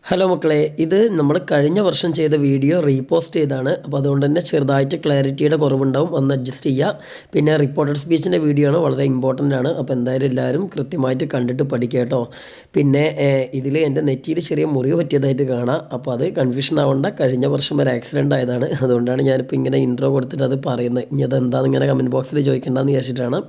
Hello മക്കളെ, ഇത് നമ്മൾ കഴിഞ്ഞ വർഷം ചെയ്ത വീഡിയോ റീപോസ്റ്റ് ചെയ്താണ്. അപ്പോൾ അതുകൊണ്ട് തന്നെ ചെറുതായിട്ട് ക്ലാരിറ്റിയുടെ കുറവുണ്ടാവും, ഒന്ന് അഡ്ജസ്റ്റ് ചെയ്യുക. പിന്നെ റിപ്പോർട്ടഡ് സ്പീച്ചിൻ്റെ വീഡിയോ ആണ്, വളരെ ഇമ്പോർട്ടൻ്റ് ആണ്. അപ്പോൾ എന്തായാലും എല്ലാവരും കൃത്യമായിട്ട് കണ്ടിട്ട് പഠിക്കുക കേട്ടോ. പിന്നെ ഇതിൽ എൻ്റെ നെറ്റിയിൽ ചെറിയ മുറിവ് പറ്റിയതായിട്ട് കാണാം. അപ്പോൾ അത് കൺഫ്യൂഷൻ ആവേണ്ട, കഴിഞ്ഞ വർഷം ഒരു ആക്സിഡൻ്റ് ആയതാണ്. അതുകൊണ്ടാണ് ഞാനിപ്പോൾ ഇങ്ങനെ ഇൻട്രോ കൊടുത്തിട്ട് അത് പറയുന്നത്. ഇനി അതെന്താണെന്ന് ഇങ്ങനെ കമൻറ്റ് ബോക്സിൽ ചോദിക്കേണ്ടതെന്ന് വിചാരിച്ചിട്ടാണ്.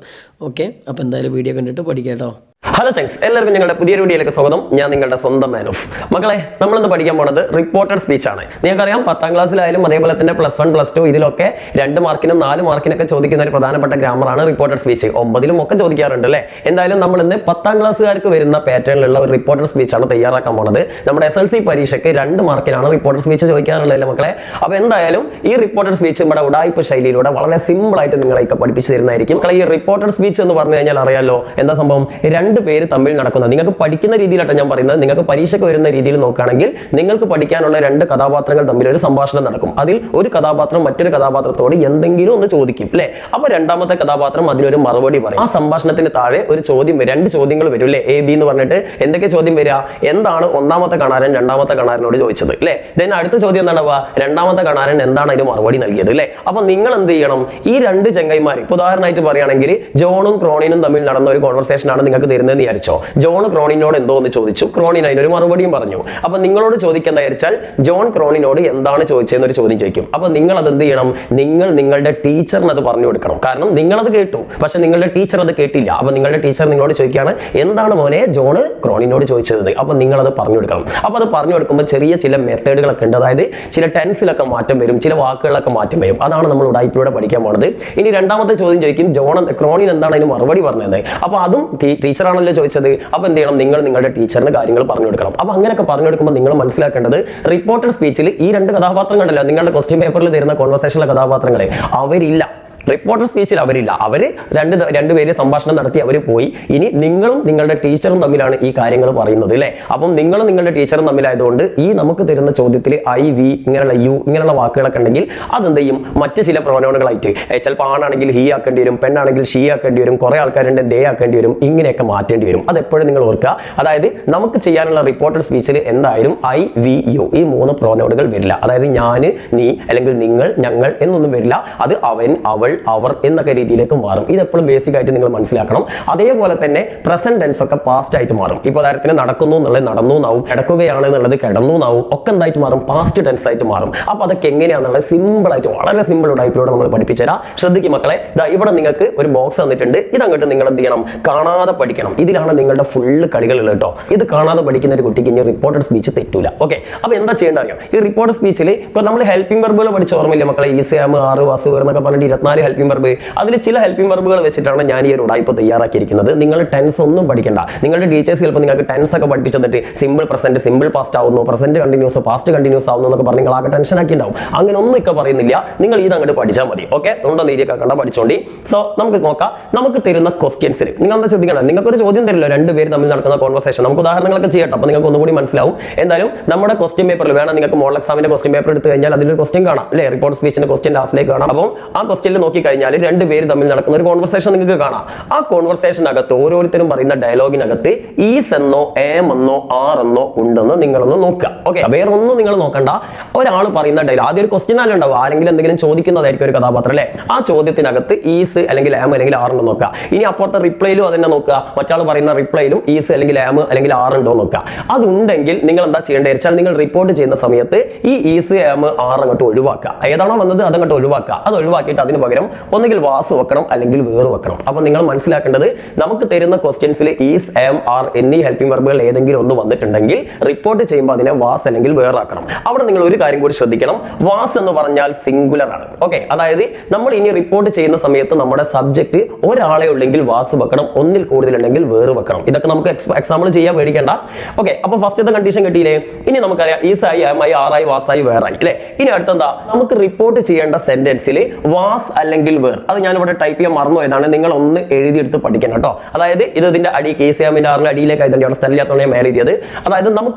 ഓക്കെ, അപ്പോൾ എന്തായാലും വീഡിയോ കണ്ടിട്ട് പഠിക്കുക കേട്ടോ. ഹലോ ചങ്സ്, എല്ലാവർക്കും ഞങ്ങളുടെ പുതിയൊരു വീഡിയോയിലേക്ക് സ്വാഗതം. ഞാൻ നിങ്ങളുടെ സ്വന്തം മാൻ ഓഫ്. മക്കളെ, നമ്മളിന്ന് പഠിക്കാൻ പോണത് റിപ്പോർട്ടഡ് സ്പീച്ച് ആണ്. നിങ്ങൾക്കറിയാം, 10ാം ക്ലാസ്സിലായാലും അതേപോലെ തന്നെ +1 +2 ഇതിലൊക്കെ 2 മാർക്കിനും 4 മാർക്കിനൊക്കെ ചോദിക്കുന്ന ഒരു പ്രധാനപ്പെട്ട ഗ്രാമറാണ് റിപ്പോർട്ടഡ് സ്പീച്ച്. 9ലും ഒക്കെ ചോദിക്കാറുണ്ട് അല്ലേ. എന്തായാലും നമ്മൾ ഇന്ന് 10ാം ക്ലാസ്സുകാർക്ക് വരുന്ന പാറ്റേണിലുള്ള ഒരു റിപ്പോർട്ടഡ് സ്പീച്ച് ആണ് തയ്യാറാക്കാൻ പോണത്. നമ്മുടെ SLC പരീക്ഷയ്ക്ക് 2 മാർക്കിനാണ് റിപ്പോർട്ടഡ് സ്പീച്ച് ചോദിക്കാറുള്ളത് മക്കളെ. അപ്പോൾ എന്തായാലും ഈ റിപ്പോർട്ടഡ് സ്പീച്ച് നമ്മുടെ ഉടായ്പ ശൈലിയിലൂടെ വളരെ സിമ്പിൾ ആയിട്ട് നിങ്ങളെയൊക്കെ പഠിപ്പിച്ചു തരുന്നതായിരിക്കും. ഈ റിപ്പോർട്ടഡ് സ്പീച്ച് എന്ന് പറഞ്ഞു കഴിഞ്ഞാൽ അറിയാലോ എന്താ സംഭവം. 2 പേര് തമ്മിൽ നടക്കുന്നത്, നിങ്ങൾക്ക് പഠിക്കുന്ന രീതിയിലാണ് ഞാൻ പറയുന്നത്. നിങ്ങൾക്ക് പരീക്ഷയ്ക്ക് വരുന്ന രീതിയിൽ നോക്കുകയാണെങ്കിൽ നിങ്ങൾക്ക് പഠിക്കാനുള്ള 2 കഥാപാത്രങ്ങൾ തമ്മിൽ ഒരു സംഭാഷണം നടക്കും. അതിൽ ഒരു കഥാപാത്രം മറ്റൊരു കഥാപാത്രത്തോട് എന്തെങ്കിലും ഒന്ന് ചോദിക്കും അല്ലേ. അപ്പോൾ രണ്ടാമത്തെ കഥാപാത്രം അതിനൊരു മറുപടി പറയും. ആ സംഭാഷണത്തിന് താഴെ ഒരു ചോദ്യം വരും, 2 ചോദ്യങ്ങൾ വരും അല്ലേ, A B എന്ന് പറഞ്ഞിട്ട്. എന്തൊക്കെ ചോദ്യം വരിക? എന്താണ് ഒന്നാമത്തെ കണാരൻ രണ്ടാമത്തെ കണാരനോട് ചോദിച്ചത് അല്ലേ. ദെൻ അടുത്ത ചോദ്യം എന്താണാവുക? രണ്ടാമത്തെ കണാരൻ എന്താണ് അതിന് മറുപടി നൽകിയത് അല്ലേ. അപ്പൊ നിങ്ങൾ എന്ത് ചെയ്യണം? ഈ 2 ചങ്ങായിമാർ, ഉദാഹരണമായിട്ട് പറയുകയാണെങ്കിൽ ജോണും ക്രോണിനും തമ്മിൽ നടന്ന ഒരു കോൺവെർസേഷൻ ആണ് നിങ്ങൾക്ക് തരുന്നതെന്ന് വിചാരിച്ചോ. ജോൺ ക്രോണിനോട് എന്തോ ഒന്ന് ചോദിച്ചു, ക്രോണിൻ അതിനൊരു മറുപടിയും പറഞ്ഞു. അപ്പൊ നിങ്ങളോട് ചോദിക്കുന്ന വിചാരിച്ചാൽ ജോൺ ക്രോണിനോട് എന്താണ് ചോദിച്ചതെന്നൊരു ചോദ്യം ചോദിക്കും. അപ്പൊ നിങ്ങൾ അത് എന്ത് ചെയ്യണം? നിങ്ങൾ നിങ്ങളുടെ ടീച്ചറിന് അത് പറഞ്ഞു കൊടുക്കണം. കാരണം നിങ്ങളത് കേട്ടു, പക്ഷെ നിങ്ങളുടെ ടീച്ചർ അത് കേട്ടില്ല. അപ്പൊ നിങ്ങളുടെ ടീച്ചർ നിങ്ങളോട് ചോദിക്കുകയാണ്, എന്താണ് മോനെ ജോൺ ക്രോണിനോട് ചോദിച്ചത്? അപ്പൊ നിങ്ങളത് പറഞ്ഞു കൊടുക്കണം. അപ്പൊ അത് പറഞ്ഞു കൊടുക്കുമ്പോൾ ചെറിയ ചില മെത്തേഡുകളൊക്കെ ഉണ്ട്. അതായത് ചില ടെൻസിലൊക്കെ മാറ്റം വരും, ചില വാക്കുകളിലൊക്കെ മാറ്റം വരും. അതാണ് നമ്മൾ ഉടായ്പയിലൂടെ പഠിക്കാൻ പോകുന്നത്. ഇനി രണ്ടാമത്തെ ചോദ്യം ചോദിക്കും, ക്രോണിൻ എന്താണ് അതിന് മറുപടി പറഞ്ഞത്? അപ്പൊ അതും ടീച്ചറാണല്ലോ ചോദിച്ചത്. അപ്പൊ എന്ത് ചെയ്യണം? നിങ്ങൾ നിങ്ങളുടെ ടീച്ചറിന് കാര്യങ്ങൾ പറഞ്ഞു കൊടുക്കണം. അപ്പൊ അങ്ങനെയൊക്കെ പറഞ്ഞു കൊടുക്കുമ്പോൾ നിങ്ങൾ മനസ്സിലാക്കേണ്ടത്, റിപ്പോർട്ടഡ് സ്പീച്ചിൽ ഈ 2 കഥാപാത്രങ്ങളുണ്ടല്ലോ, നിങ്ങളുടെ ക്വസ്റ്റ്യൻ പേപ്പറിൽ തരുന്ന കോൺവെർസേഷനിലെ കഥാപാത്രങ്ങളെ, അവരില്ല. റിപ്പോർട്ടർ സ്പീച്ചിൽ അവരില്ല. അവര് രണ്ടുപേരെ സംഭാഷണം നടത്തി അവർ പോയി. ഇനി നിങ്ങളും നിങ്ങളുടെ ടീച്ചറും തമ്മിലാണ് ഈ കാര്യങ്ങൾ പറയുന്നത് അല്ലേ. അപ്പം നിങ്ങളും നിങ്ങളുടെ ടീച്ചറും തമ്മിലായതുകൊണ്ട് ഈ നമുക്ക് തരുന്ന ചോദ്യത്തിൽ I, V ഇങ്ങനെയുള്ള U ഇങ്ങനെയുള്ള വാക്കുകളൊക്കെ ഉണ്ടെങ്കിൽ അതെന്ത് ചെയ്യും? മറ്റ് ചില പ്രൊനൗണുകളായിട്ട്, ചിലപ്പോൾ ആണാണെങ്കിൽ ഹി ആക്കേണ്ടി വരും, പെണ്ണാണെങ്കിൽ ഷീ ആക്കേണ്ടി വരും, കുറെ ആൾക്കാരുണ്ട് ദേ ആക്കേണ്ടി വരും, ഇങ്ങനെയൊക്കെ മാറ്റേണ്ടി വരും. അതെപ്പോഴും നിങ്ങൾ ഓർക്കുക. അതായത് നമുക്ക് ചെയ്യാനുള്ള റിപ്പോർട്ടഡ് സ്പീച്ചിൽ എന്തായാലും I, V, U ഈ 3 പ്രൊനൗണുകൾ വരില്ല. അതായത് ഞാൻ, നീ അല്ലെങ്കിൽ നിങ്ങൾ, ഞങ്ങൾ എന്നൊന്നും വരില്ല. അത് അവൻ, അവൾ, അവർ എന്നൊക്കെ രീതിയിലേക്ക് മാറും. ഇതെപ്പോഴും ബേസിക് ആയിട്ട് നിങ്ങൾ മനസ്സിലാക്കണം. അതേപോലെ തന്നെ പ്രസന്റ് ടെൻസ് ഒക്കെ പാസ്റ്റ് ആയിട്ട് മാറും. ഇപ്പോൾ ഉദാഹരണത്തിന് നടക്കുന്നു എന്നുള്ളത് നടന്നു എന്നാവും, കിടക്കുകയാണ് എന്നുള്ളത് കിടന്നു എന്നാവും, ഒക്കെ എന്തായിട്ട് മാറും? പാസ്റ്റ് ടെൻസ് ആയിട്ട് മാറും. അപ്പൊ അതൊക്കെ എങ്ങനെയാണെന്നുള്ളത് സിമ്പിൾ ആയിട്ട്, വളരെ സിമ്പിൾ ടൈപ്പിലൂടെ നമ്മൾ പഠിപ്പിച്ചു തരാം. ശ്രദ്ധിക്കും മക്കളെ. ഇവിടെ നിങ്ങൾക്ക് ഒരു ബോക്സ് തന്നിട്ടുണ്ട്. ഇതങ്ങോട്ട് നിങ്ങൾ എന്ത് ചെയ്യണം? കാണാതെ പഠിക്കണം. ഇതിലാണ് നിങ്ങളുടെ ഫുള്ള് കളികളുള്ളത് കേട്ടോ. ഇത് കാണാതെ പഠിക്കുന്ന ഒരു കുട്ടിക്ക് ഇനി റിപ്പോർട്ടഡ് സ്പീച്ച് തെറ്റൂല. ഓക്കെ, അപ്പൊ എന്താ ചെയ്യേണ്ട അറിയാം? ഈ റിപ്പോർട്ടഡ് സ്പീച്ചിൽ ഇപ്പൊ നമ്മൾ ഹെൽപ്പിംഗ് വെർബുകൾ പഠിച്ച ഓർമ്മയില്ല മക്കളെ? ഈസ്, ആം, ആർ, വാസ് എന്നൊക്കെ പറഞ്ഞിട്ട് 24 ഹെൽപ്പിംഗ് വെർബ്. അതിൽ ചില ഹെൽപ്പിംഗ് വെർബുകൾ വെച്ചിട്ടാണ് ഞാൻ ഈ ഒരു ഉടായ്പ തയ്യാറാക്കിയിരിക്കുന്നത്. നിങ്ങൾ ടെൻസ് ഒന്നും പഠിക്കണ്ട. നിങ്ങളുടെ ടീച്ചേഴ്സ് ചിലപ്പോൾ നിങ്ങൾക്ക് ടെൻസ് ഒക്കെ പഠിപ്പിച്ചു തന്നിട്ട് സിമ്പിൾ പ്രസന്റ്, സിമ്പിൾ പാസ്റ്റ് ആവുന്നു, പ്രസന്റ് കണ്ടിന്യൂസ്, പാസ്റ്റ് കണ്ടിന്യൂസ് ആവുന്നു എന്നൊക്കെ പറഞ്ഞ് നിങ്ങൾ ആകെ ടെൻഷൻ ആക്കി ഉണ്ടാവും. അങ്ങനെ ഒന്നും ഒക്കെ പറയുന്നില്ല. നിങ്ങൾ ഇത് അങ്ങോട്ട് പഠിച്ചാൽ മതി. ഓക്കെ, ഉണ്ടോ നീതിയൊക്കെ കണ്ട പഠിച്ചോണ്ടി. സോ നമുക്ക് നോക്കാം. നമുക്ക് തരുന്ന ക്വസ്റ്റ്യൻസിൽ നിങ്ങൾ എന്താ ചോദിക്കണം? നിങ്ങൾക്കൊരു ചോദ്യം തരില്ലോ, 2 പേര് തമ്മിൽ നടക്കുന്ന കോൺവെർസേഷൻ. നമുക്ക് ഉദാഹരണങ്ങളൊക്കെ ചെയ്യട്ടെ, അപ്പോൾ നിങ്ങൾക്ക് ഒന്നുകൂടി മനസ്സിലാവും. എന്തായാലും നമ്മുടെ ക്വസ്റ്റ്യൻ പേപ്പറിൽ വേണം, നിങ്ങൾക്ക് മോഡൽ എക്സാമിന്റെ ക്വസ്റ്റ്യൻ പേപ്പർ എടുത്തു കഴിഞ്ഞാൽ അതിലൊരു ക്വസ്റ്റ്യൻ കാണാം അല്ലേ. റിപ്പോർട്ട് സ്പീച്ചിന്റെ ക്വസ്റ്റ്യൻ ലാസ്റ്റിലേക്ക് കാണാം. അപ്പോൾ ആ ക്വസ്റ്റ്യനിൽ നോക്കി കഴിഞ്ഞാൽ 2 പേര് തമ്മിൽ നടക്കുന്ന ഒരു കോൺവെർസേഷൻ നിങ്ങൾക്ക് കാണാം. ആ കോൺവെർസേഷനകത്ത് ഓരോരുത്തരും പറയുന്ന ഡയലോഗിനകത്ത് ഈസ് എന്നോ ഏം എന്നോ ആർ എന്നോ ഉണ്ടെന്ന് നിങ്ങളൊന്ന് നോക്കുക. ഓക്കെ, വേറെ ഒന്നും നിങ്ങൾ നോക്കണ്ട. ഒരാൾ പറയുന്ന ഡയലോഗ്, ആദ്യം ഒരു ക്വസ്റ്റ്യൻ അല്ല ഉണ്ടാവും, ആരെങ്കിലും എന്തെങ്കിലും ചോദിക്കുന്നതായിരിക്കും ഒരു കഥാപാത്രം അല്ലേ. ആ ചോദ്യത്തിനകത്ത് ഈസ് അല്ലെങ്കിൽ ഏം അല്ലെങ്കിൽ ആർ ഉണ്ടോ നോക്കുക. ഇനി അപ്പുറത്തെ റിപ്ലൈയിലും അതന്നെ നോക്കുക. മറ്റാൾ പറയുന്ന റിപ്ലൈയിലും ഈസ് അല്ലെങ്കിൽ ഏം അല്ലെങ്കിൽ ആർ ഉണ്ടോ നോക്കുക. അതുണ്ടെങ്കിൽ നിങ്ങൾ എന്താ ചെയ്യേണ്ടത് വെച്ചാൽ, നിങ്ങൾ റിപ്പോർട്ട് ചെയ്യുന്ന സമയത്ത് ഈ ഈസ്, ഏം, ആർ അങ്ങോട്ട് ഒഴിവാക്കുക. ഏതാണോ വന്നത് അതങ്ങോട്ട് ഒഴിവാക്കുക. അത് ഒഴിവാക്കിയിട്ട് അതിന് പകരം ഒന്നുകിൽ വാസ് വെക്കണം അല്ലെങ്കിൽ വേർ വെക്കണം. അപ്പൊ നിങ്ങൾ മനസ്സിലാക്കേണ്ടത്, നമുക്ക് തരുന്ന ക്വസ്റ്റ്യൻസിൽ ഈസ്, ആം, ആർ എന്നീ ഹെൽപ്പിംഗ് വെർബുകൾ ഏതെങ്കിലും ഒന്ന് വന്നിട്ടുണ്ടെങ്കിൽ റിപ്പോർട്ട് ചെയ്യുമ്പോൾ അതിനെ വാസ് അല്ലെങ്കിൽ വേർ ആക്കണം. അവിടെ നിങ്ങൾ ഒരു കാര്യം കൂടി ശ്രദ്ധിക്കണം. വാസ് എന്ന് പറഞ്ഞാൽ സിംഗുലർ ആണ്. ഓക്കെ, അതായത് നമ്മൾ ഇനി റിപ്പോർട്ട് ചെയ്യുന്ന സമയത്ത് നമ്മുടെ സബ്ജക്ട് ഒരാളെ ഉണ്ടെങ്കിൽ വാസ് വെക്കണം, ഒന്നിൽ കൂടുതലുണ്ടെങ്കിൽ വേർ വെക്കണം. ഇതൊക്കെ നമുക്ക് എക്സാമ്പിൾ ചെയ്യാൻ പേടിക്കേണ്ട. ഓക്കെ, അപ്പൊ ഫസ്റ്റത്തെ കണ്ടീഷൻ കിട്ടിയില്ലേ? ഇനി നമുക്കറിയാം ഈസ് ആയി, ആം ആയി, ആറായി, വാസായി, വേറായി അല്ലേ. ഇനി അടുത്തെന്താ? നമുക്ക് റിപ്പോർട്ട് ചെയ്യേണ്ട സെന്റൻസിൽ വാസ് അല്ലെങ്കിൽ അല്ലെങ്കിൽ വേർ. അത് ഞാനിവിടെ ടൈപ്പ് ചെയ്യാൻ മറന്നുപോയതാണ്, നിങ്ങൾ ഒന്ന് എഴുതിയെടുത്ത് പഠിക്കണം കേട്ടോ. അതായത് ഇതിന്റെ അടി KCMന്റെ അടിയിലേക്ക് ആയതുകൊണ്ട് അവിടെ സ്ഥലമില്ലാത്തതാണ് ഞാൻ മേലെ എഴുതിയത്. അതായത്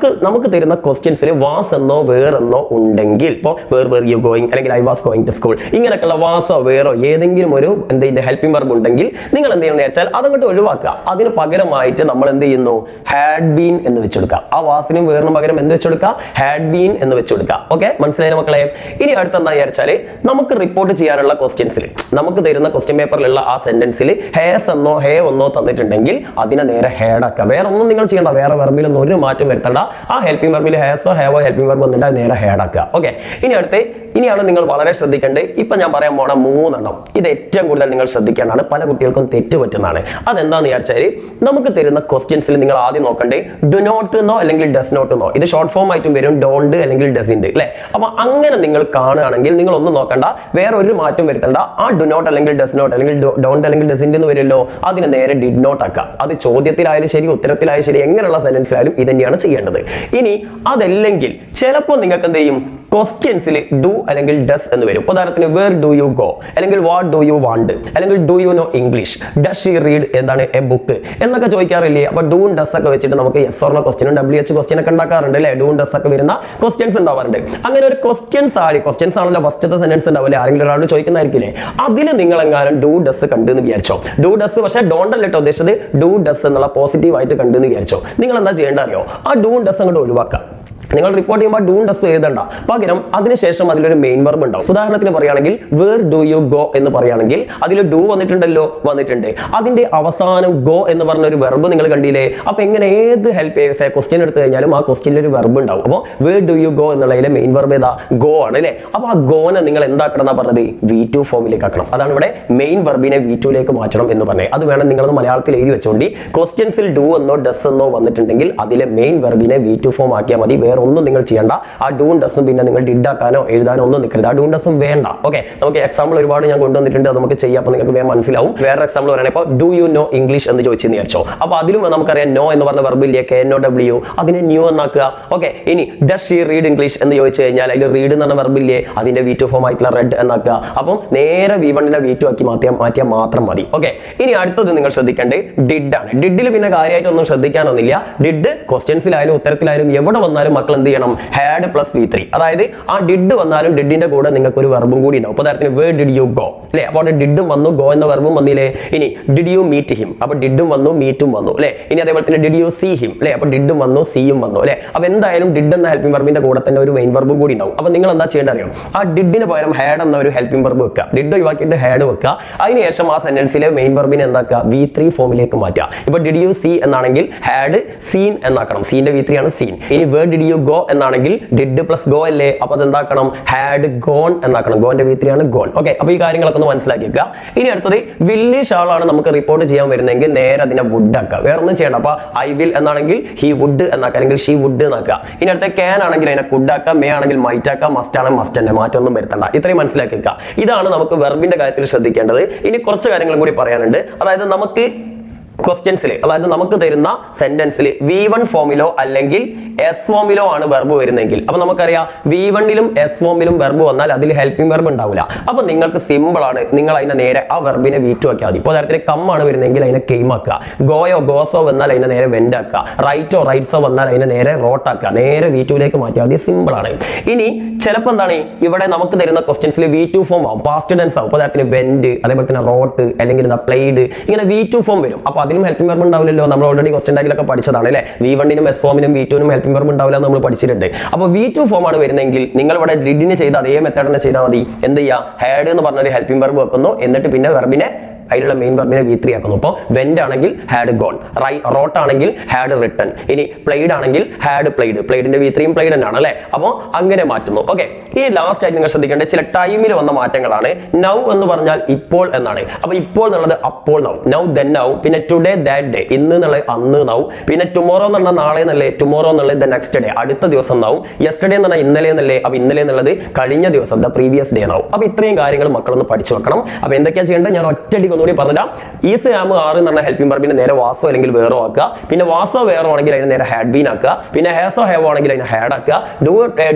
നമുക്ക് തരുന്ന ക്വസ്റ്റ്യൻസിൽ വാസ് എന്നോ വേർ എന്നോ ഉണ്ടെങ്കിൽ, ഇപ്പോൾ വേർ യു ഗോയിങ് അല്ലെങ്കിൽ I was going to school, ഇങ്ങനെയൊക്കെയുള്ള വാസോ വേറോ ഏതെങ്കിലും ഒരു എന്തെങ്കിലും ഹെൽപ്പിംഗ് വെർബ് ഉണ്ടെങ്കിൽ നിങ്ങൾ എന്ത് ചെയ്യണമെന്ന് വെച്ചാൽ അതങ്ങോട്ട് ഒഴിവാക്കുക. അതിന് പകരമായിട്ട് നമ്മൾ എന്ത് ചെയ്യുന്നു, ഹാഡ് ബീൻ എന്ന് വെച്ചെടുക്കുക. ആ വാസിനും വേറിനും പകരം എന്ത് വെച്ചെടുക്കുക, ഹാഡ് ബീൻ എന്ന് വെച്ചെടുക്കുക. ഓക്കെ, മനസ്സിലായ മക്കളെ? ഇനി അടുത്തെന്താ വിചാരിച്ചാൽ നമുക്ക് റിപ്പോർട്ട് ചെയ്യാനുള്ള ക്വസ്റ്റ്യൻസിൽ നമുക്ക് തരുന്ന ക്വസ്റ്റ്യൻ പേപ്പറിലുള്ള ആ സെന്റൻസിൽ ഹേസ് എന്നോ ഹേ എന്നോ തന്നിട്ടുണ്ടെങ്കിൽ അതിനെ നേരെ ഹേഡ് ആക്കുക. വേറെ ഒന്നും നിങ്ങൾ ചെയ്യണ്ട, വേറെ വെർബിലൊന്നും ഒരു മാറ്റം വരുത്തണ്ട. ആ ഹെൽപ്പിംഗ് വെർബിൽ ഹേസോ ഹേവോ ഹെൽപ്പിംഗ് വെർബ് വന്നിട്ട് നേരെ ഹേഡ് ആക്കുക. ഓക്കെ, ഇനിയാണ് നിങ്ങൾ വളരെ ശ്രദ്ധിക്കേണ്ടത്. ഇപ്പൊ ഞാൻ പറയാൻ പോണ 3 എണ്ണം, ഇത് ഏറ്റവും കൂടുതൽ നിങ്ങൾ ശ്രദ്ധിക്കേണ്ടതാണ്, പല കുട്ടികൾക്കും തെറ്റ് പറ്റുന്നതാണ്. അതെന്താന്ന് വിചാരിച്ചാൽ നമുക്ക് തരുന്ന ക്വസ്റ്റ്യൻസിൽ നിങ്ങൾ ആദ്യം നോക്കണ്ടേ ഡു നോട്ട് എന്നോ അല്ലെങ്കിൽ ഡസ് നോട്ട് എന്നോ. ഇത് ഷോർട്ട് ഫോം ആയിട്ടും വരും, ഡോണ്ട് അല്ലെങ്കിൽ ഡസിന്റ് അല്ലെ. അപ്പൊ അങ്ങനെ നിങ്ങൾ കാണുകയാണെങ്കിൽ നിങ്ങൾ ഒന്നും നോക്കണ്ട, വേറെ ഒരു മാറ്റം വരുത്തണ്ട. ആ ഡു നോട്ട് അല്ലെങ്കിൽ ഡസ് നോട്ട് അല്ലെങ്കിൽ ഡോണ്ട് അല്ലെങ്കിൽ ഡസിന്റ് എന്ന് വരുമല്ലോ, അതിന് നേരെ ഡിഡ് നോട്ട് ആക്കുക. അത് ചോദ്യത്തിലായാലും ശരി, ഉത്തരത്തിലായാലും ശരി, എങ്ങനെയുള്ള സെന്റൻസിലായാലും ഇത് തന്നെയാണ് ചെയ്യേണ്ടത്. ഇനി അതല്ലെങ്കിൽ ചിലപ്പോൾ നിങ്ങൾക്ക് എന്ത് ചെയ്യും, ക്വസ്റ്റ്യൻസിൽ ഡു അല്ലെങ്കിൽ ഡസ് എന്ന് വരും. ഉദാഹരണത്തിന് വേർ ഡു യു ഗോ, അല്ലെങ്കിൽ വാട്ട് ഡു യു വാണ്ട്, അല്ലെങ്കിൽ do you know English, does she read എന്താണ് എ ബുക്ക് എന്നൊക്കെ ചോദിക്കാറില്ലേ. അപ്പൊ ഡൂ ഡസ് ഒക്കെ വെച്ചിട്ട് നമുക്ക് യെസ് ഓർ നോ ക്വസ്റ്റ്യനും WH ക്വസ്റ്റ്യൻ ഒക്കെ ഉണ്ടാക്കാറുണ്ട് അല്ലേ. ഡൂ ഡസ് ഒക്കെ വരുന്ന ക്വസ്റ്റ്യൻസ് ഉണ്ടാവാറുണ്ട്. അങ്ങനെ ഒരു ക്വസ്റ്റ്യൻസ് ആണല്ലോ ഫസ്റ്റത്തെ സെന്റൻസ് ഉണ്ടാവില്ലേ, ആരെങ്കിലും ഒരാൾ ചോദിക്കുന്നതായിരിക്കില്ലേ, അതിൽ നിങ്ങൾ എങ്ങാനും ഡൂ ഡസ് കണ്ടെന്ന് വിചാരിച്ചോ. ഡൂ ഡസ് പക്ഷേ ഡോണ്ട് അല്ല കേട്ടോ ഉദ്ദേശിച്ചത്, ഡൂ ഡസ് എന്നുള്ള പോസിറ്റീവ് ആയിട്ട് കണ്ടെന്ന് വിചാരിച്ചോ. നിങ്ങൾ എന്താ ചെയ്യേണ്ട അറിയോ, ആ ഡൂ ഡസ് അങ്ങോട്ട് ഒഴിവാക്കാം. നിങ്ങൾ റിപ്പോർട്ട് ചെയ്യുമ്പോൾ ഡൂ ഡസ് എഴുതണ്ട, പകരം അതിനുശേഷം അതിലൊരു മെയിൻ വെർബ് ഉണ്ടാവും. ഉദാഹരണത്തിന് പറയുകയാണെങ്കിൽ വേർ ഡു യു ഗോ എന്ന് പറയുകയാണെങ്കിൽ അതിൽ ഡു വന്നിട്ടുണ്ടല്ലോ, വന്നിട്ടുണ്ട്. അതിന്റെ അവസാനം ഗോ എന്ന് പറഞ്ഞ ഒരു വെർബ് നിങ്ങൾ കണ്ടില്ലേ. അപ്പൊ എങ്ങനെ ഏത് ഹെൽപ്പ് ക്വസ്റ്റ്യൻ എടുത്തു കഴിഞ്ഞാലും ആ ക്വസ്റ്റ്യനിൽ ഒരു വെർബ് ഉണ്ടാവും. അപ്പോൾ വേർ ഡു യു ഗോ എന്നുള്ളതിലെ മെയിൻ വെർബ് ഏതാ, ഗോ ആണ് അല്ലേ. അപ്പൊ ആ ഗോനെ നിങ്ങൾ എന്താക്കണം എന്നാ പറഞ്ഞത്, V2 ഫോമിലേക്ക് ആക്കണം. അതാണ് ഇവിടെ മെയിൻ വെർബിനെ V2ലേക്ക് മാറ്റണം എന്ന് പറഞ്ഞത്. അത് വേണം നിങ്ങളൊന്ന് മലയാളത്തിൽ എഴുതി വെച്ചോണ്ടി. ക്വസ്റ്റ്യൻസിൽ ഡു എന്നോ ഡസ് എന്നോ വന്നിട്ടുണ്ടെങ്കിൽ അതിലെ മെയിൻ വെർബിനെ V2 ഫോം ആക്കിയാൽ മതി. വേറെ ഒന്നും നിങ്ങൾ ചെയ്യണ്ട. ആ ഡൂൺ ഡസും പിന്നെ നിങ്ങൾ ഡിഡാക്കാനോ എഴുതാനോ ഒന്നും നിൽക്കരുത്. ആ ഡൂൺ ഡസും വേണ്ട. ഓക്കെ, നമുക്ക് എക്സാമ്പിൾ ഒരുപാട് ഞാൻ കൊണ്ടുവന്നിട്ടുണ്ട്, അത് നമുക്ക് ചെയ്യാം. അപ്പോൾ നിങ്ങൾക്ക് വേഗം മനസ്സിലാവും. വേറെ എക്സാമ്പിൾ പറയുന്നത് ഇപ്പോൾ ഡു യു നോ ഇംഗ്ലീഷ് എന്ന് ചോദിച്ചെന്ന് വിചാരിച്ചോ. അപ്പോൾ അതിലും നമുക്കറിയാം നോ എന്ന് പറഞ്ഞ വെർബില്ലേ, KNOW, അതിനെ ന്യൂ എന്നാക്കുക. ഓക്കെ, ഇനി ഡസ് ഷീ റീഡ് ഇംഗ്ലീഷ് എന്ന് ചോദിച്ചു കഴിഞ്ഞാൽ അതിൽ റീഡ് എന്ന് പറഞ്ഞ വെർബില്ലേ, അതിന്റെ V2 ഫോം ആയിട്ടുള്ള റെഡ് എന്നാക്കുക. അപ്പം നേരെ V1നെ V2 ആക്കി മാറ്റിയാൽ മാത്രം മതി. ഓക്കെ, ഇനി അടുത്തത് നിങ്ങൾ ശ്രദ്ധിക്കേണ്ടത് ഡിഡ് ആണ്. ഡിഡിൽ പിന്നെ കാര്യമായിട്ടൊന്നും ശ്രദ്ധിക്കാനൊന്നുമില്ല. ഡിഡ് ക്വസ്റ്റ്യൻസിലായാലും ഉത്തരത്തിലായാലും എവിടെ വന്നാലും മക്കൾ എന്ത് ചെയ്യണം, ഹാഡ് പ്ലസ് V3. അതായത് ആ ഡിഡ് വന്നാലും ഡിഡിന്റെ കൂടെ നിങ്ങൾക്ക് ഒരു വെർബും കൂടി ഉണ്ടാവും. ഉദാഹരണത്തിന് വേർ ഡിഡ് യു ഗോ അല്ലെ. അപ്പോൾ ഡിഡും വന്നു, ഗോ എന്ന വെർബും വന്നില്ലേ. ഇനി ഡിഡ് യു മീറ്റ് ഹിം, അപ്പൊ ഡിഡും വന്നു, മീറ്റും വന്നു അല്ലെ. ഇനി അതേപോലെ തന്നെ ഡിഡ് യു സീ ഹിം അല്ലെ, അപ്പൊ ഡിഡും വന്നു, സിയും വന്നു അല്ലെ. അപ്പൊ എന്തായാലും ഡിഡ് എന്ന ഹെൽപ്പിംഗ് വെർബിന്റെ കൂടെ തന്നെ ഒരു മെയിൻ വെർബും കൂടി ഉണ്ടാവും. അപ്പൊ നിങ്ങൾ എന്താ ചെയ്യേണ്ടത് അറിയാം, ആ ഡിഡിന് പകരം ഹാഡ് എന്ന ഒരു ഹെൽപ്പിംഗ് വെർബ് വെക്കുക. ഡിഡ് ഒഴിവാക്കിയിട്ട് ഹാഡ് വെക്കുക. അതിനുശേഷം ആ സെന്റൻസിലെ മെയിൻ വെർബിനെ എന്താക്കുക, V3 ഫോമിലേക്ക് മാറ്റുക. ഇപ്പൊ ഡിഡ് യു സീ എന്നാണെങ്കിൽ ഹാഡ് സീൻ എന്നാക്കണം. സീന്റെ V3 ആണ് സീൻ. ഇനി വേർ ഡിഡ് യു ഗോ എന്നാണെങ്കിൽ ഡിഡ് പ്ലസ് ഗോ അല്ലേ. അപ്പൊ അതെന്താക്കണം, ഹാഡ് ഗോൺ എന്നാക്കണം. ഗോന്റെ V3 ആണ് ഗോൺ. ഓക്കെ, അപ്പൊ ഈ കാര്യങ്ങളൊക്കെ ഒന്ന് മനസ്സിലാക്കി വെക്കുക. ഇനി അടുത്തത് വില്ല് ഷാളാണ് നമുക്ക് റിപ്പോർട്ട് ചെയ്യാൻ വരുന്നെങ്കിൽ നേരെ അതിനെ വുഡ് ആക്കുക. വേറെ ഒന്നും ചെയ്യണം. അപ്പൊ ഐ വിൽ എന്നാണെങ്കിൽ ഹി വുഡ് എന്നാക്കുക, അല്ലെങ്കിൽ ഷീ വുഡ് എന്നാക്കുക. ഇനി അടുത്ത ക്യാൻ ആണെങ്കിൽ അതിനെ കുഡ് ആക്കുക, മേ ആണെങ്കിൽ മൈറ്റ് ആക്കുക, മസ്റ്റ് ആണെങ്കിൽ മസ്റ്റ് തന്നെ, മാറ്റമൊന്നും വരുത്തണ്ട. ഇത്രയും മനസ്സിലാക്കി വെക്കുക. ഇതാണ് നമുക്ക് വെർബിന്റെ കാര്യത്തിൽ ശ്രദ്ധിക്കേണ്ടത്. ഇനി കുറച്ച് കാര്യങ്ങളും കൂടി പറയാനുണ്ട്. അതായത് നമുക്ക് ക്വസ്റ്റ്യൻസിൽ, അതായത് നമുക്ക് തരുന്ന സെന്റൻസിൽ V1 ഫോമിലോ അല്ലെങ്കിൽ S ഫോമിലോ ആണ് വെർബ് വരുന്നെങ്കിൽ, അപ്പൊ നമുക്കറിയാം V1ലും S ഫോമിലും വെർബ് വന്നാൽ അതിൽ ഹെൽപ്പിംഗ് വെർബ് ഉണ്ടാവില്ല. അപ്പൊ നിങ്ങൾക്ക് സിമ്പിൾ ആണ്, നിങ്ങൾ അതിനെ നേരെ ആ വെർബിനെ V2 ആക്കിയാൽ മതി. ഇപ്പോൾ തരത്തിൽ കം ആണ് വരുന്നെങ്കിൽ അതിനെ കെയിം ആക്കുക, ഗോയോ ഗോസോ വന്നാൽ അതിനെ നേരെ വെൻഡ് ആക്കുക, റൈറ്റോ റൈറ്റ്സോ വന്നാൽ അതിനെ നേരെ റോട്ട് ആക്കുക, നേരെ V2ലേക്ക് മാറ്റിയാൽ മതി. സിമ്പിൾ ആണ്. ഇനി ചിലപ്പോൾ എന്താണ്, ഇവിടെ നമുക്ക് തരുന്ന ക്വസ്റ്റ്യൻസിൽ V2 ഫോം ആവും, പാസ്റ്റ് ടെൻസ് ആവും. ഇപ്പോൾ തരത്തിൽ വെൻഡ്, അതേപോലെ തന്നെ റോട്ട്, അല്ലെങ്കിൽ പ്ലേഡ്, ഇങ്ങനെ V2 ഫോം വരും. അപ്പൊ അതിലും ഹെൽപ്പിംഗ് വെർബ് ഉണ്ടാവില്ലല്ലോ. നമ്മൾ ഓൾറെഡി ക്വസ്റ്റ്യൻ ടാഗിലൊക്കെ പഠിച്ചതാണ് അല്ലേ. V1നും S ഫോമിനും V2നും ഹെൽപ്പിംഗ് വെർബ് ഉണ്ടാവില്ല എന്ന് നമ്മൾ പഠിച്ചിട്ടുണ്ട്. അപ്പോൾ V2 ഫോം ആണ് വരുന്നെങ്കിൽ നിങ്ങൾ ഇവിടെ ഡിഡിന് ചെയ്ത അതേ മെത്തേഡ് തന്നെ ചെയ്താൽ മതി. എന്ത് ചെയ്യുക, ഹാഡ് എന്ന് പറഞ്ഞൊരു ഹെൽപ്പിംഗ് വെർബ് വെക്കുന്നു, എന്നിട്ട് പിന്നെ വെർബിനെ അതിലുള്ള മെയിൻ വെർബിനെ V3 ആക്കുന്നു. ഇപ്പോൾ വെൻഡ് ആണെങ്കിൽ ഹാഡ് ഗോൺ, റോട്ട് ആണെങ്കിൽ ഹാഡ് റിട്ടൺ, ഇനി പ്ലേഡ് ആണെങ്കിൽ ഹാഡ് പ്ലേഡ്, പ്ലേഡിന്റെ V3യും പ്ലേഡ് തന്നെയാണ് അല്ലേ. അപ്പോൾ അങ്ങനെ മാറ്റുന്നു. ഓക്കെ, ഈ ലാസ്റ്റ് ആയിട്ട് നിങ്ങൾ ശ്രദ്ധിക്കേണ്ടത് ചില ടൈമിൽ വന്ന മാറ്റങ്ങളാണ്. നൗ എന്ന് പറഞ്ഞാൽ ഇപ്പോൾ എന്നാണ്. അപ്പോൾ ഇപ്പോൾ എന്നുള്ളത് അപ്പോൾ നൗ, നൗ ദെൻ നൗ, പിന്നെ ടുഡേ ദാറ്റ് ഡേ, ഇന്ന് എന്നുള്ളത് അന്ന് നൗ, പിന്നെ ടുമോറോ എന്ന് പറഞ്ഞാൽ നാളെ എന്നല്ലേ, ടുമോറോ എന്നുള്ളത് ദ നെക്സ്റ്റ് ഡേ, അടുത്ത ദിവസം നൗ, യെസ്റ്റർഡേ എന്ന് പറഞ്ഞാൽ ഇന്നലെ എന്നല്ലേ, അപ്പോൾ ഇന്നലെ എന്നുള്ളത് കഴിഞ്ഞ ദിവസം, ദ പ്രീവിയസ് ഡേ നൗ. അപ്പോൾ ഇത്രയും കാര്യങ്ങൾ മക്കളൊന്ന് പഠിച്ചു വെക്കണം. അപ്പോൾ എന്തൊക്കെയാണ് ചെയ്യേണ്ടത് ഞാൻ ഒറ്റയടിക്ക് ഒന്നുകൂടി പറഞ്ഞാൽ ഈസ് ആം ആർ എന്ന് പറഞ്ഞ ഹെൽപ്പിംഗ് വെർബിനെ നേരെ വാസോ അല്ലെങ്കിൽ വേറോ ആക്കുക. പിന്നെ വാസോ വേറോ ആണെങ്കിൽ അതിനെ നേരെ ഹാഡ് ബീൻ ആക്കുക. പിന്നെ ഹാസോ ഹാവോ ആണെങ്കിൽ അതിനെ ഹാഡ് ആക്കുക.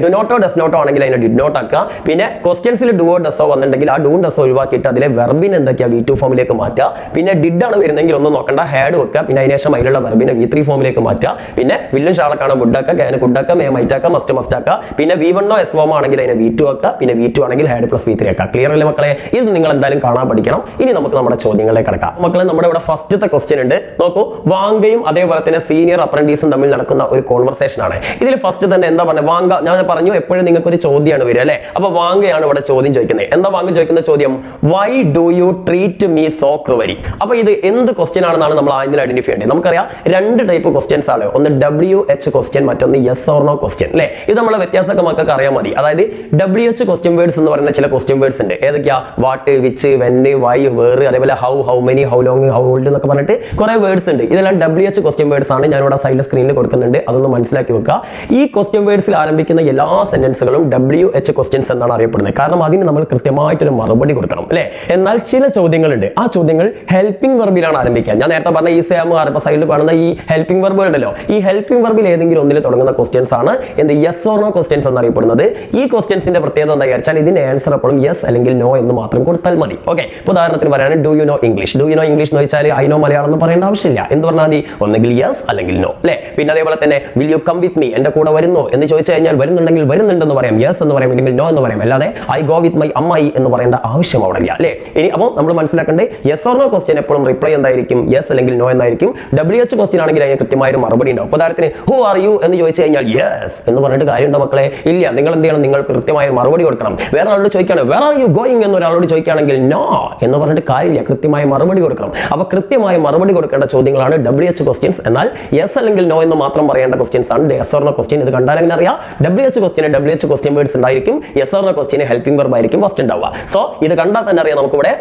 ഡു നോട്ടോ ഡസ് നോട്ടോ ആണെങ്കിൽ അതിനെ ഡിഡ് നോട്ട് ആക്കുക. പിന്നെ ക്വസ്റ്റ്യൻസിൽ ഡുവോ ഡസോ വന്നിട്ടുണ്ടെങ്കിൽ ആ ഡൂ ഡസോ ഒഴിവാക്കിയിട്ട് അതിലെ വെർബിന് എന്തൊക്കെയാ V2 ഫോമിലേക്ക് മാറ്റുക. പിന്നെ ഡിഡ് ആണ് വരുന്നെങ്കിൽ ഒന്നും നോക്കണ്ട, ഹാഡ് വെക്കുക. പിന്നെ അതിനുശേഷം അതിലുള്ള വെർബിനെ V3 ഫോമിലേക്ക് മാറ്റുക. പിന്നെ വില്ലും ഷാളക്കാണ് വുഡാക്കുക, ക്യാന് കുഡാക്കുക, മേ മൈറ്റാക്കുക, മസ്റ്റ് ആക്കുക. പിന്നെ V1 S1 ആണെങ്കിൽ അതിനെ V2 ആക്കുക. പിന്നെ V2 ആണെങ്കിൽ ഹാഡ് പ്ലസ് V3 ആക്കുക. ക്ലിയർ അല്ലേ മക്കളെ? ഇത് നിങ്ങൾ എന്തായാലും കാണാൻ പഠിക്കണം. ഇനി നമുക്ക് നമ്മുടെ ചോദ്യങ്ങളിലേക്ക് കിടക്കാം. മക്കളെ, നമ്മുടെ ഇവിടെ ഫസ്റ്റത്തെ ക്വസ്റ്റ്യൻ ഉണ്ട്. നോക്കൂ, വാങ്കയും അതേപോലെ തന്നെ സീനിയർ അപ്രന്റീസും തമ്മിൽ നടക്കുന്ന ഒരു കോൺവെർസേഷൻ ആണ്. ഇതിൽ ഫസ്റ്റ് തന്നെ എന്താ പറഞ്ഞത്? വാങ്ക, ഞാൻ പറഞ്ഞു എപ്പോഴും നിങ്ങൾക്ക് ഒരു ചോദ്യമാണ് വരിക അല്ലെ? അപ്പൊ വാങ്കയാണ് ഇവിടെ ചോദ്യം ചോദിക്കുന്നത്. എന്താ വാങ്ക ചോദിക്കുന്ന ചോദ്യം? Y do you treat me so cruelly? അപ്പൊ ഇത് എന്ത് ക്വസ്റ്റ്യൻ ആണെന്നാണ് നമ്മൾ ആദ്യം ഐഡന്റിഫൈ ചെയ്യേണ്ടത്. നമുക്കറിയാം രണ്ട് ടൈപ്പ് ക്വസ്റ്റ്യൻസ് ആണ്. ഒന്ന് WH ക്വസ്റ്റ്യൻ, മറ്റൊന്ന് യെസ് ഓർ നോ ക്വസ്റ്റ്യൻ അല്ലെ? ഇത് നമ്മളെ വ്യത്യാസമൊക്കെ മക്കൾക്ക് അറിയാൻ മതി. അതായത് WH ക്വസ്റ്റ്യൻ വേർഡ്സ് എന്ന് പറയുന്ന ചില ക്വസ്റ്റ്യൻ വേർഡ്സ് ഉണ്ട്. ഏതൊക്കെയാ? What, which, when, why, where, അതേപോലെ how, how many, how long, how old എന്നൊക്കെ പറഞ്ഞിട്ട് കുറെ വേർഡ്സ് ഉണ്ട്. ഇതെല്ലാം WH ക്വസ്റ്റ്യൻ വേർഡ്സ് ആണ്. ഞാൻ ഇവിടെ സൈഡിൽ സ്ക്രീനിൽ കൊടുക്കുന്നുണ്ട്, അതൊന്ന് മനസ്സിലാക്കി വെക്കുക. ഈ ക്വസ്റ്റ്യൻ വേർഡ്സിൽ ആരംഭിക്കുന്ന എല്ലാ സെന്റൻസുകളും WH ക്വസ്റ്റ്യൻസ് എന്നാണ് അറിയപ്പെടുന്നത്. കാരണം അതിന് നമ്മൾ കൃത്യമായിട്ടൊരു മറുപടി കൊടുക്കണം അല്ലെ? എന്നാൽ ചില ചോദ്യങ്ങളുണ്ട്, ആ ചോദ്യങ്ങൾ ഹെൽപ്പിംഗ് വെർബിലാണ് ആരംഭിക്കുക. ഞാൻ നേരത്തെ പറഞ്ഞ ഈ സാം ആർ സൈഡിൽ കാണുന്ന ഈ ഹെൽപ്പിംഗ് വെർബ് ഉണ്ടല്ലോ, ഈ ഹെൽപ്പിംഗ് വെർബിൽ ഏതെങ്കിലും ഒന്നിൽ തുടങ്ങുന്ന ക്വസ്റ്റ്യൻസ് ആണ് എന്ത് യെസ് ഓർ നോ ക്വസ്റ്റ്യൻസ് എന്നറിയപ്പെടുന്നത്. ഈ ക്വസ്റ്റ്യൻസിന്റെ പ്രത്യേകത എന്താ വെച്ചാൽ ഇതിന്റെ ആൻസർ എപ്പോഴും യെസ് അല്ലെങ്കിൽ നോ എന്ന് മാത്രം കൊടുത്താൽ മതി. ഓക്കെ, ഉദാഹരണത്തിന് പറയുകയാണ് do you know English. Do you know English എന്ന് വെച്ചാൽ ഐ നോ മലയാളം എന്ന് പറയേണ്ട ആവശ്യമില്ല. എന്ന് പറഞ്ഞാൽ മതി ഒന്നെങ്കിൽ യെസ് അല്ലെങ്കിൽ നോ അല്ലെ? പിന്നെ അതേപോലെ തന്നെ will you come with me, എന്റെ കൂടെ വരുന്നോ എന്ന് ചോദിച്ചു കഴിഞ്ഞാൽ വരുന്നുണ്ടെങ്കിൽ വരുന്നുണ്ടെന്ന് പറയാം, യെസ് എന്ന് പറയാം, അല്ലെങ്കിൽ നോ എന്ന് പറയാം. അല്ലാതെ ഐ ഗോ വിത്ത് മൈ അമ്മായി എന്ന് പറയേണ്ട ആവശ്യം അവിടെ ഇല്ല അല്ലെ? ഇനി അപ്പോൾ നമ്മൾ മനസ്സിലാക്കേണ്ടത് യെസ് ഓർ നോ ക്വസ്റ്റ്യൻ എപ്പോഴും റിപ്ലൈ എന്തായിരിക്കും? യെസ് അല്ലെങ്കിൽ നോ എന്നായിരിക്കും. WH ക്വസ്റ്റ്യൻ ആണെങ്കിൽ അതിന് കൃത്യമായ ഒരു മറുപടി ഉണ്ടാവും. ഉദാഹരണത്തിന് ഹു ആർ യു എന്ന് ചോദിച്ചു കഴിഞ്ഞാൽ യെസ് എന്ന് പറഞ്ഞിട്ട് കാര്യമുണ്ടോ മക്കളെ? ഇല്ല. നിങ്ങൾ എന്ത് ചെയ്യണം? നിങ്ങൾ കൃത്യമായ മറുപടി കൊടുക്കണം. വേറെ ആളോട് ചോദിക്കുകയാണ് വേർ ആർ യു ഗോയിങ് എന്ന് ഒരാളോട് ചോദിക്കുകയാണെങ്കിൽ നോ എന്ന് പറഞ്ഞിട്ട് കാര്യമില്ല, കൃത്യമായ മറുപടി കൊടുക്കണം. അപ്പൊ കൃത്യമായ മറുപടി കൊടുക്കേണ്ട ചോദ്യങ്ങളാണ് WH ക്വസ്റ്റ്യൻസ്. എന്നാൽ യെസ് അല്ലെങ്കിൽ നോ എന്ന് മാത്രം പറയേണ്ട ക്വസ്റ്റ്യൻസ് ആണ് യെസ് ഓർ നോ ക്വസ്റ്റ്യൻ. ഇത് കണ്ടാൽ എങ്ങനെ അറിയാം? WH question WH question words ഉണ്ടായിരിക്കും, yes or no question helping verb ആയിരിക്കും ഫസ്റ്റ് ഉണ്ടാവുക. സോ ഇത് കണ്ടാൽ തന്നെ അറിയാം നമുക്കിവിടെ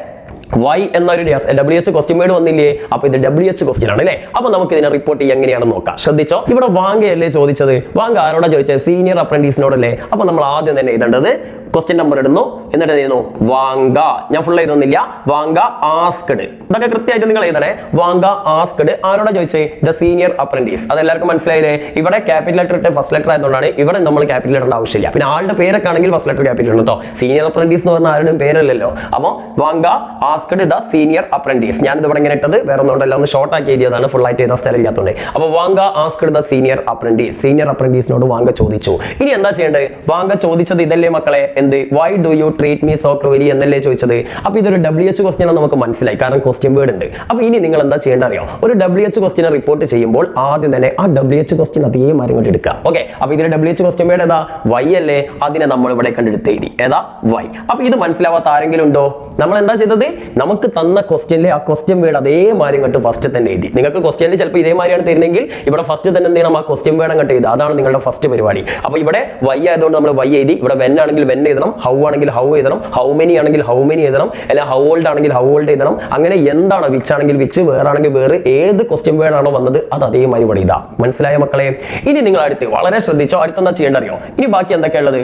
വൈ എന്നൊരു WH ക്വസ്റ്റ്യൻ വേർഡ് വന്നില്ലേ? അപ്പൊ ഇത് WH ക്വസ്റ്റ്യൻ ആണ് അല്ലേ? അപ്പൊ നമുക്ക് ഇതിനെ റിപ്പോർട്ട് ചെയ്യാൻ എങ്ങനെയാണെന്ന് നോക്കാം. ശ്രദ്ധിച്ചോ, ഇവിടെ വാങ്കയല്ലേ ചോദിച്ചത്? വാങ്ക ആരോടാ ചോദിച്ചത്? സീനിയർ അപ്രന്റീസിനോടല്ലേ? അപ്പൊ നമ്മൾ ആദ്യം തന്നെ എഴുതേണ്ടത് ക്വസ്റ്റ്യൻ നമ്പർ ഇടുന്നു, എന്നിട്ട് ചെയ്യുന്നു വാങ്ക. ഞാൻ ഫുൾ എഴുതുന്നില്ല, വാങ്ക ആസ്ക്ഡ്. ഇതൊക്കെ കൃത്യമായിട്ട് നിങ്ങൾ എഴുതണേ. വാങ്ക ആസ്ക്ഡ് ആരോടാ ചോദിച്ചത്? The senior apprentice. അതെല്ലാവർക്കും മനസ്സിലായില്ലേ? ഇവിടെ ക്യാപിറ്റൽ ലെറ്റർ ഇട്ട് ഫസ്റ്റ് ലെറ്റർ ആയതുകൊണ്ടാണ് ഇവിടെ നമ്മൾ ക്യാപിറ്റൽ ലെറ്ററിന്റെ ആവശ്യമില്ല. പിന്നെ ആളുടെ പേരൊക്കെ ആണെങ്കിൽ ഫസ്റ്റ് ലെറ്റർ ക്യാപിറ്റൽ ഉണ്ട് കേട്ടോ. സീനിയർ അപ്രന്റീസ് എന്ന് പറഞ്ഞാൽ ആരുടെയും പേരല്ലല്ലോ. അപ്പൊ Vanka asked the senior apprentice. ഞാനിത് ഇവിടെ ഇങ്ങനെ ഇട്ടത് വേറെ ഒന്നുകൊണ്ടല്ല, ഒന്ന് ഷോർട്ട് ആക്കി എഴുതിയതാണ്, ഫുൾ ആയിട്ട് എഴുതാൻ സ്ഥലം ഇല്ലാത്തതുകൊണ്ട്. അപ്പൊ Vanka asked the senior apprentice. Senior അപ്രന്റീസിനോട് വാങ്ക ചോദിച്ചു. ഇനി എന്താ ചെയ്യേണ്ടത്? വാങ്ക ചോദിച്ചത് ഇതല്ലേ മക്കളെ? എന്ത്? Why do you treat me so cruelly എന്നല്ലേ ചോദിച്ചത്? അപ്പൊ ഇതൊരു WH ക്വസ്റ്റ്യൻ ആണ് നമുക്ക് മനസ്സിലായി, കാരണം ക്വസ്റ്റ്യൻ വേർഡ് ഉണ്ട്. അപ്പൊ ഇനി നിങ്ങൾ എന്താ ചെയ്യേണ്ടത് അറിയോ? ഒരു WH ക്വസ്റ്റ്യനെ റിപ്പോർട്ട് ചെയ്യുമ്പോൾ ആദ്യം തന്നെ ആ WH ക്വസ്റ്റ്യൻ അതേമാതിരി ഇങ്ങോട്ട് എടുക്കുക. ഓക്കെ, അപ്പൊ ഇതിന്റെ WH ക്വസ്റ്റ്യൻ വേർഡ് ഏതാ? വൈ അല്ലേ? അതിനെ നമ്മൾ ഇവിടെ കണ്ടെടുത്ത് എഴുതി. ഏതാ? വൈ. അപ്പൊ ഇത് മനസ്സിലാവാത്ത ആരെങ്കിലും ഉണ്ടോ? നമ്മൾ എന്താ ചെയ്തത്? നമുക്ക് തന്ന ക്വസ്റ്റ്യനിലെ ആ ക്വസ്റ്റ്യൻ വേർഡ് അതേമാതിരി അങ്ങോട്ട് ഫസ്റ്റ് തന്നെ എഴുതി. നിങ്ങൾക്ക് ക്വസ്റ്റ്യനിൽ ചിലപ്പോൾ ഇതേമാതിരിയാണ് തരുന്നെങ്കിൽ ഇവിടെ ഫസ്റ്റ് തന്നെ എന്ത് ചെയ്യണം? ആ ക്വസ്റ്റ്യൻ വേർഡ് അങ്ങോട്ട് എഴുതുക. അതാണ് നിങ്ങളുടെ ഫസ്റ്റ് പരിപാടി. അപ്പൊ ഇവിടെ വൈ ആയതുകൊണ്ട് നമ്മൾ വൈ എഴുതി. ഇവിടെ വെൻ ആണെങ്കിൽ വെൻ എഴുതണം, ഹൗ ആണെങ്കിൽ ഹൗ എഴുതണം, ഹൗ മെനി ആണെങ്കിൽ ഹൗ മെനി എഴുതണം, അല്ലെങ്കിൽ ഹൗ ഓൾഡ് ആണെങ്കിൽ ഹൗ ഓൾഡ് എഴുതണം. അങ്ങനെ എന്താണ് വിച്ച് ആണെങ്കിൽ വിച്ച്, വേറാണെങ്കിൽ വേറെ, ഏത് ക്വസ്റ്റ്യൻ വേർഡ് ആണോ വന്നത് അത് അതേമാതിരി ഇവിടെ ഇതാ. മനസ്സിലായ മക്കളെ? ഇനി നിങ്ങൾ അടുത്ത് വളരെ ശ്രദ്ധിച്ചോ. അടുത്തെന്താ ചെയ്യേണ്ട അറിയോ? ഇനി ബാക്കി എന്തൊക്കെയുള്ളത്?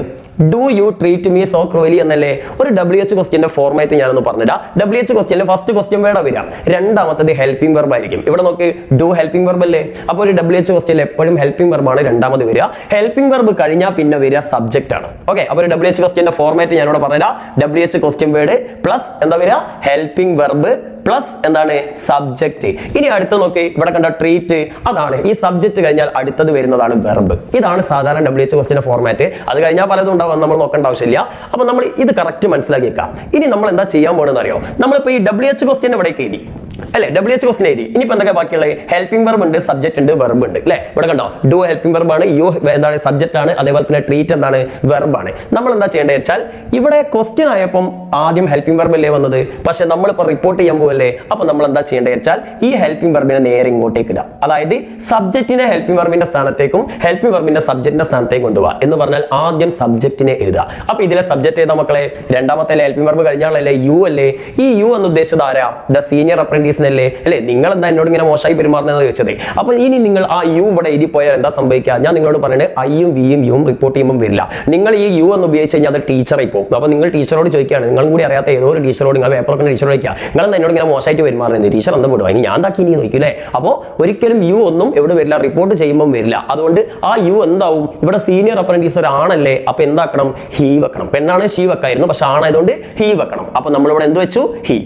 Do you treat me so cruelly എന്നല്ലേ ഒരു WH ക്വസ്റ്റ്യന്റെ ഫോർമാറ്റ് ഞാനൊന്ന് പറഞ്ഞുതരാം. WH ക്വസ്റ്റ്യനിലെ ഫസ്റ്റ് ക്വസ്റ്റ്യൻ വേർഡ് വരാം, രണ്ടാമത്തത് ഹെൽപ്പിംഗ് വെർബ് ആയിരിക്കും. ഇവിടെ നോക്ക്, ഡു ഹെൽപ്പിംഗ് വെർബ് അല്ലേ? അപ്പോൾ ഒരു WH ക്വസ്റ്റ്യനിൽ എപ്പോഴും ഹെൽപ്പിംഗ് വെർബാണ് രണ്ടാമത് വരിക. ഹെൽപ്പിംഗ് വെർബ് കഴിഞ്ഞാൽ പിന്നെ വരിക സബ്ജക്റ്റ് ആണ്. ഓക്കെ, അപ്പോൾ ഒരു WH ക്വസ്റ്റ്യന്റെ ഫോർമാറ്റ് ഞാനിവിടെ പറഞ്ഞുതരാം. WH ക്വസ്റ്റ്യൻ വേർഡ് പ്ലസ് എന്താ വരിക? ഹെൽപ്പിംഗ് വെർബ് പ്ലസ് എന്താണ്? സബ്ജക്റ്റ്. ഇനി അടുത്ത് നോക്കി, ഇവിടെ കണ്ട ട്രീറ്റ്, അതാണ് ഈ സബ്ജക്റ്റ് കഴിഞ്ഞാൽ അടുത്തത് വരുന്നതാണ് വെർബ്. ഇതാണ് സാധാരണ WH ക്വസ്റ്റ്യന്റെ ഫോർമാറ്റ്. അത് കഴിഞ്ഞാൽ പലതും ഉണ്ടാവും, നമ്മൾ നോക്കേണ്ട ആവശ്യമില്ല. അപ്പൊ നമ്മൾ ഇത് കറക്റ്റ് മനസ്സിലാക്കിയേക്കാം. ഇനി നമ്മൾ എന്താ ചെയ്യാൻ പോകുന്നത് അറിയോ? നമ്മളിപ്പോ ഈ WH ക്വസ്റ്റ്യൻ ഇവിടേക്ക് എഴുതി അല്ലെ? WH ക്വസ്റ്റ്യൻ എഴുതി. ഇനിയിപ്പോ എന്തൊക്കെ ബാക്കിയുള്ളത്? ഹെൽപ്പിംഗ് വെർബ് ഉണ്ട്, സബ്ജക്റ്റ് ഉണ്ട്, വെർബ് ഉണ്ട് അല്ലെ? ഇവിടെ കണ്ടോ, ഡു ഹെൽപ്പിംഗ് വെർബ് ആണ്, യു എന്താണ്? സബ്ജക്റ്റ് ആണ്. അതേപോലെ തന്നെ ട്രീറ്റ് എന്താണ്? വെർബ് ആണ്. നമ്മൾ എന്താ ചെയ്യേണ്ടത് വെച്ചാൽ ഇവിടെ ക്വസ്റ്റ്യൻ ആയപ്പോൾ ആദ്യം ഹെൽപ്പിംഗ് വെർബ് അല്ലേ വന്നത്? പക്ഷെ നമ്മളിപ്പോൾ റിപ്പോർട്ട് ചെയ്യാൻ പോകല്ലേ? അപ്പൊ നമ്മൾ എന്താ ചെയ്യേണ്ടത് വെച്ചാൽ ഈ ഹെൽപ്പിംഗ് വെർബിനെ നേരെ ഇങ്ങോട്ടേക്ക് ഇടുക. അതായത് സബ്ജക്റ്റിനെ ഹെൽപ്പിംഗ് വെർബിന്റെ സ്ഥാനത്തേക്കും ഹെൽപ്പിംഗ് വെർബിന്റെ സബ്ജക്റ്റിന്റെ സ്ഥാനത്തേക്ക് കൊണ്ടുപോകുക. എന്ന് പറഞ്ഞാൽ ആദ്യം സബ്ജക്റ്റിനെ എഴുതുക. അപ്പൊ ഇതിലെ സബ്ജക്റ്റ് ഏതാ മക്കളെ? രണ്ടാമത്തെ ഹെൽപ്പിംഗ് വെർബ് കഴിഞ്ഞാലല്ലേ യു അല്ലേ? ഈ യു എന്ന് ഉദ്ദേശിച്ചത് ആരാ? ദ സീനിയർ അപ്രന്റീസ് അപ്രന്റീസിനല്ലേ അല്ലേ നിങ്ങൾ എന്താ എന്നോട് ഇങ്ങനെ മോശമായി പെരുമാറുന്നതെന്ന് ചോദിച്ചത്. അപ്പോൾ ഇനി നിങ്ങൾ ആ യു ഇവിടെ എഴുതി പോയാൽ എന്താ സംഭവിക്കുക? ഞാൻ നിങ്ങളോട് പറയുന്നത് ഐയും വിയും യുവും റിപ്പോർട്ട് ചെയ്യുമ്പോൾ വരില്ല. നിങ്ങൾ ഈ യു എന്ന് ഉപയോഗിച്ച് കഴിഞ്ഞാൽ അത് ടീച്ചറായി പോകും. അപ്പോൾ നിങ്ങൾ ടീച്ചറോട് ചോദിക്കുകയാണ്, നിങ്ങളും കൂടി അറിയാത്ത ഏതോ ഒരു ടീച്ചറോട് നിങ്ങൾ പേപ്പറൊക്കെ ടീച്ചറോട് ചോദിക്കുക, നിങ്ങൾ എന്നോട് ഇങ്ങനെ മോശമായിട്ട് പെരുമാറുന്നത് ടീച്ചർ എന്താ വിടുക, ഇനി ഞാൻ എന്താക്കി ഇനി നോക്കില്ലേ. അപ്പോൾ ഒരിക്കലും യു ഒന്നും എവിടെ വരില്ല, റിപ്പോർട്ട് ചെയ്യുമ്പോൾ വരില്ല. അതുകൊണ്ട് ആ യു എന്താവും, ഇവിടെ സീനിയർ അപ്രന്റീസ് ഒരു ആണല്ലേ, അപ്പൊ എന്താക്കണം, ഹീ വെക്കണം. പെണ്ണാണ് ഷീ വെക്കായിരുന്നു, പക്ഷെ ആണായതുകൊണ്ട് ഹീ വെക്കണം. അപ്പൊ നമ്മളിവിടെ എന്ത് വെച്ചു, ഹീ.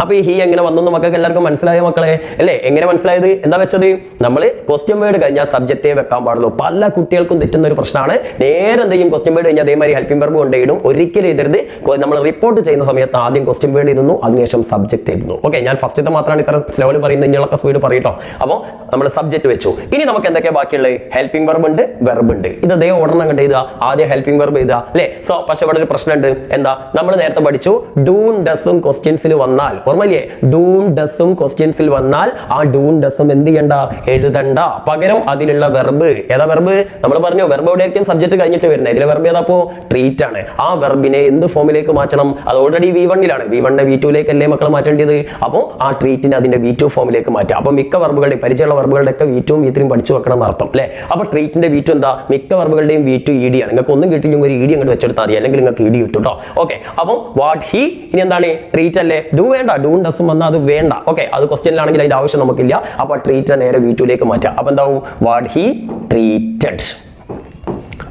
അപ്പൊ ഈ ഹീ എങ്ങനെ വന്നു മക്കൾക്ക് എല്ലാവർക്കും മനസ്സിലായ മക്കളെ അല്ലേ? എങ്ങനെ മനസ്സിലായത്? എന്താ വെച്ചത്, നമ്മൾ ക്വസ്റ്റ്യൻ വേർഡ് കഴിഞ്ഞാൽ സബ്ജക്റ്റേ വെക്കാൻ പാടുള്ളൂ. പല കുട്ടികൾക്കും തെറ്റുന്ന ഒരു പ്രശ്നമാണ്. നേരെ എന്ത് ചെയ്യും, ക്വസ്റ്റ്യൻ വേർഡ് കഴിഞ്ഞാൽ അതേമാതിരി ഹെൽപ്പിംഗ് വെർബ് കൊണ്ടിടും. ഒരിക്കലും എഴുതരുത്. നമ്മൾ റിപ്പോർട്ട് ചെയ്യുന്ന സമയത്ത് ആദ്യം ക്വസ്റ്റ്യൻ വേർഡ് എഴുതുന്നു, അതിനുശേഷം സബ്ജക്ട് എഴുതുന്നു. ഓക്കെ, ഞാൻ ഫസ്റ്റത്തെ മാത്രമാണ് ഇത്ര സ്ലോയിൽ പറയുന്നത്, ഇനിയുള്ളൊക്കെ സ്പീഡ് പറയട്ടോ. അപ്പോൾ നമ്മൾ സബ്ജക്ട് വെച്ചു. ഇനി നമുക്ക് എന്തൊക്കെയാ ബാക്കിയുള്ളത്? ഹെൽപ്പിംഗ് വെർബ് ഉണ്ട്, വെർബ് ഉണ്ട്. ഇത് അതേ ഓർഡർ അങ്ങോട്ട് എഴുതുക. ആദ്യം ഹെൽപ്പിംഗ് വെർബ് എഴുതുക അല്ലേ. സോ പക്ഷെ ഇവിടെ ഒരു പ്രശ്നമുണ്ട്. എന്താ, നമ്മൾ നേരത്തെ പഠിച്ചു ഡൂൺ ഡസും ക്വസ്റ്റ്യൻസിൽ വന്നാൽ, ഓർമ്മയില്ലേ, ഡൂൺ ഡസും ക്വസ്റ്റ്യൻസിൽ വന്നാൽ ആ ഡൂൺ ഡസും എന്ത് ചെയ്യണ്ട, എഴുതണ്ട. പകരം അതിലുള്ള വെർബ് ഏതാ? വെർബ് നമ്മൾ പറഞ്ഞു വെർബ് എവിടെയായിരിക്കും സബ്ജക്ട് കഴിഞ്ഞിട്ട് വരുന്നത്. ഇതിലെ വെർബ് ഏതാ? അപ്പോൾ ട്രീറ്റ് ആണ്. ആ വെർബിനെ എന്ത് ഫോമിലേക്ക് മാറ്റണം? അത് ഓൾറെഡി V1-ലാണ്. V1 V2-ലേക്ക് അല്ലേ മക്കൾ മാറ്റേണ്ടത്? അപ്പോൾ ആ ട്രീറ്റിനെ അതിന്റെ V2 ഫോമിലേക്ക് മാറ്റുക. അപ്പോൾ മിക്ക വെർബുകളുടെയും പരിചയമുള്ള വെർബുകളുടെ ഒക്കെ V2ഉം V3ഉം പഠിച്ചു വെക്കണം എന്നർത്ഥം അല്ലേ. അപ്പോൾ ട്രീറ്റിന്റെ V2 എന്താ? മിക്ക വെർബുകളുടെയും V2 ED ആണ്. നിങ്ങൾക്ക് ഒന്നും കിട്ടിയില്ലെങ്കിൽ ഒരു ED അങ്ങോട്ട് വെച്ചെടുത്താൽ മതി, അല്ലെങ്കിൽ നിങ്ങൾക്ക് ED കിട്ടും കേട്ടോ. ഓക്കെ, അപ്പോൾ വാട്ട് ഹി ഇനി എന്താണ്? ട്രീറ്റ് അല്ലേ. ഡു വേണ്ട, ഡൂൺ ഡസും വന്നാൽ അത് വേണ്ട. ഓക്കെ, അത് ക്വസ്റ്റ്യനിലാണെങ്കിൽ അതിന്റെ ആവശ്യം നമുക്കില്ല. അപ്പോൾ ട്രീറ്റിനെ നേരെ V2ലേക്ക് മാറ്റുക. അപ്പോൾ എന്താവും, what he treated.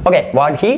Okay, what he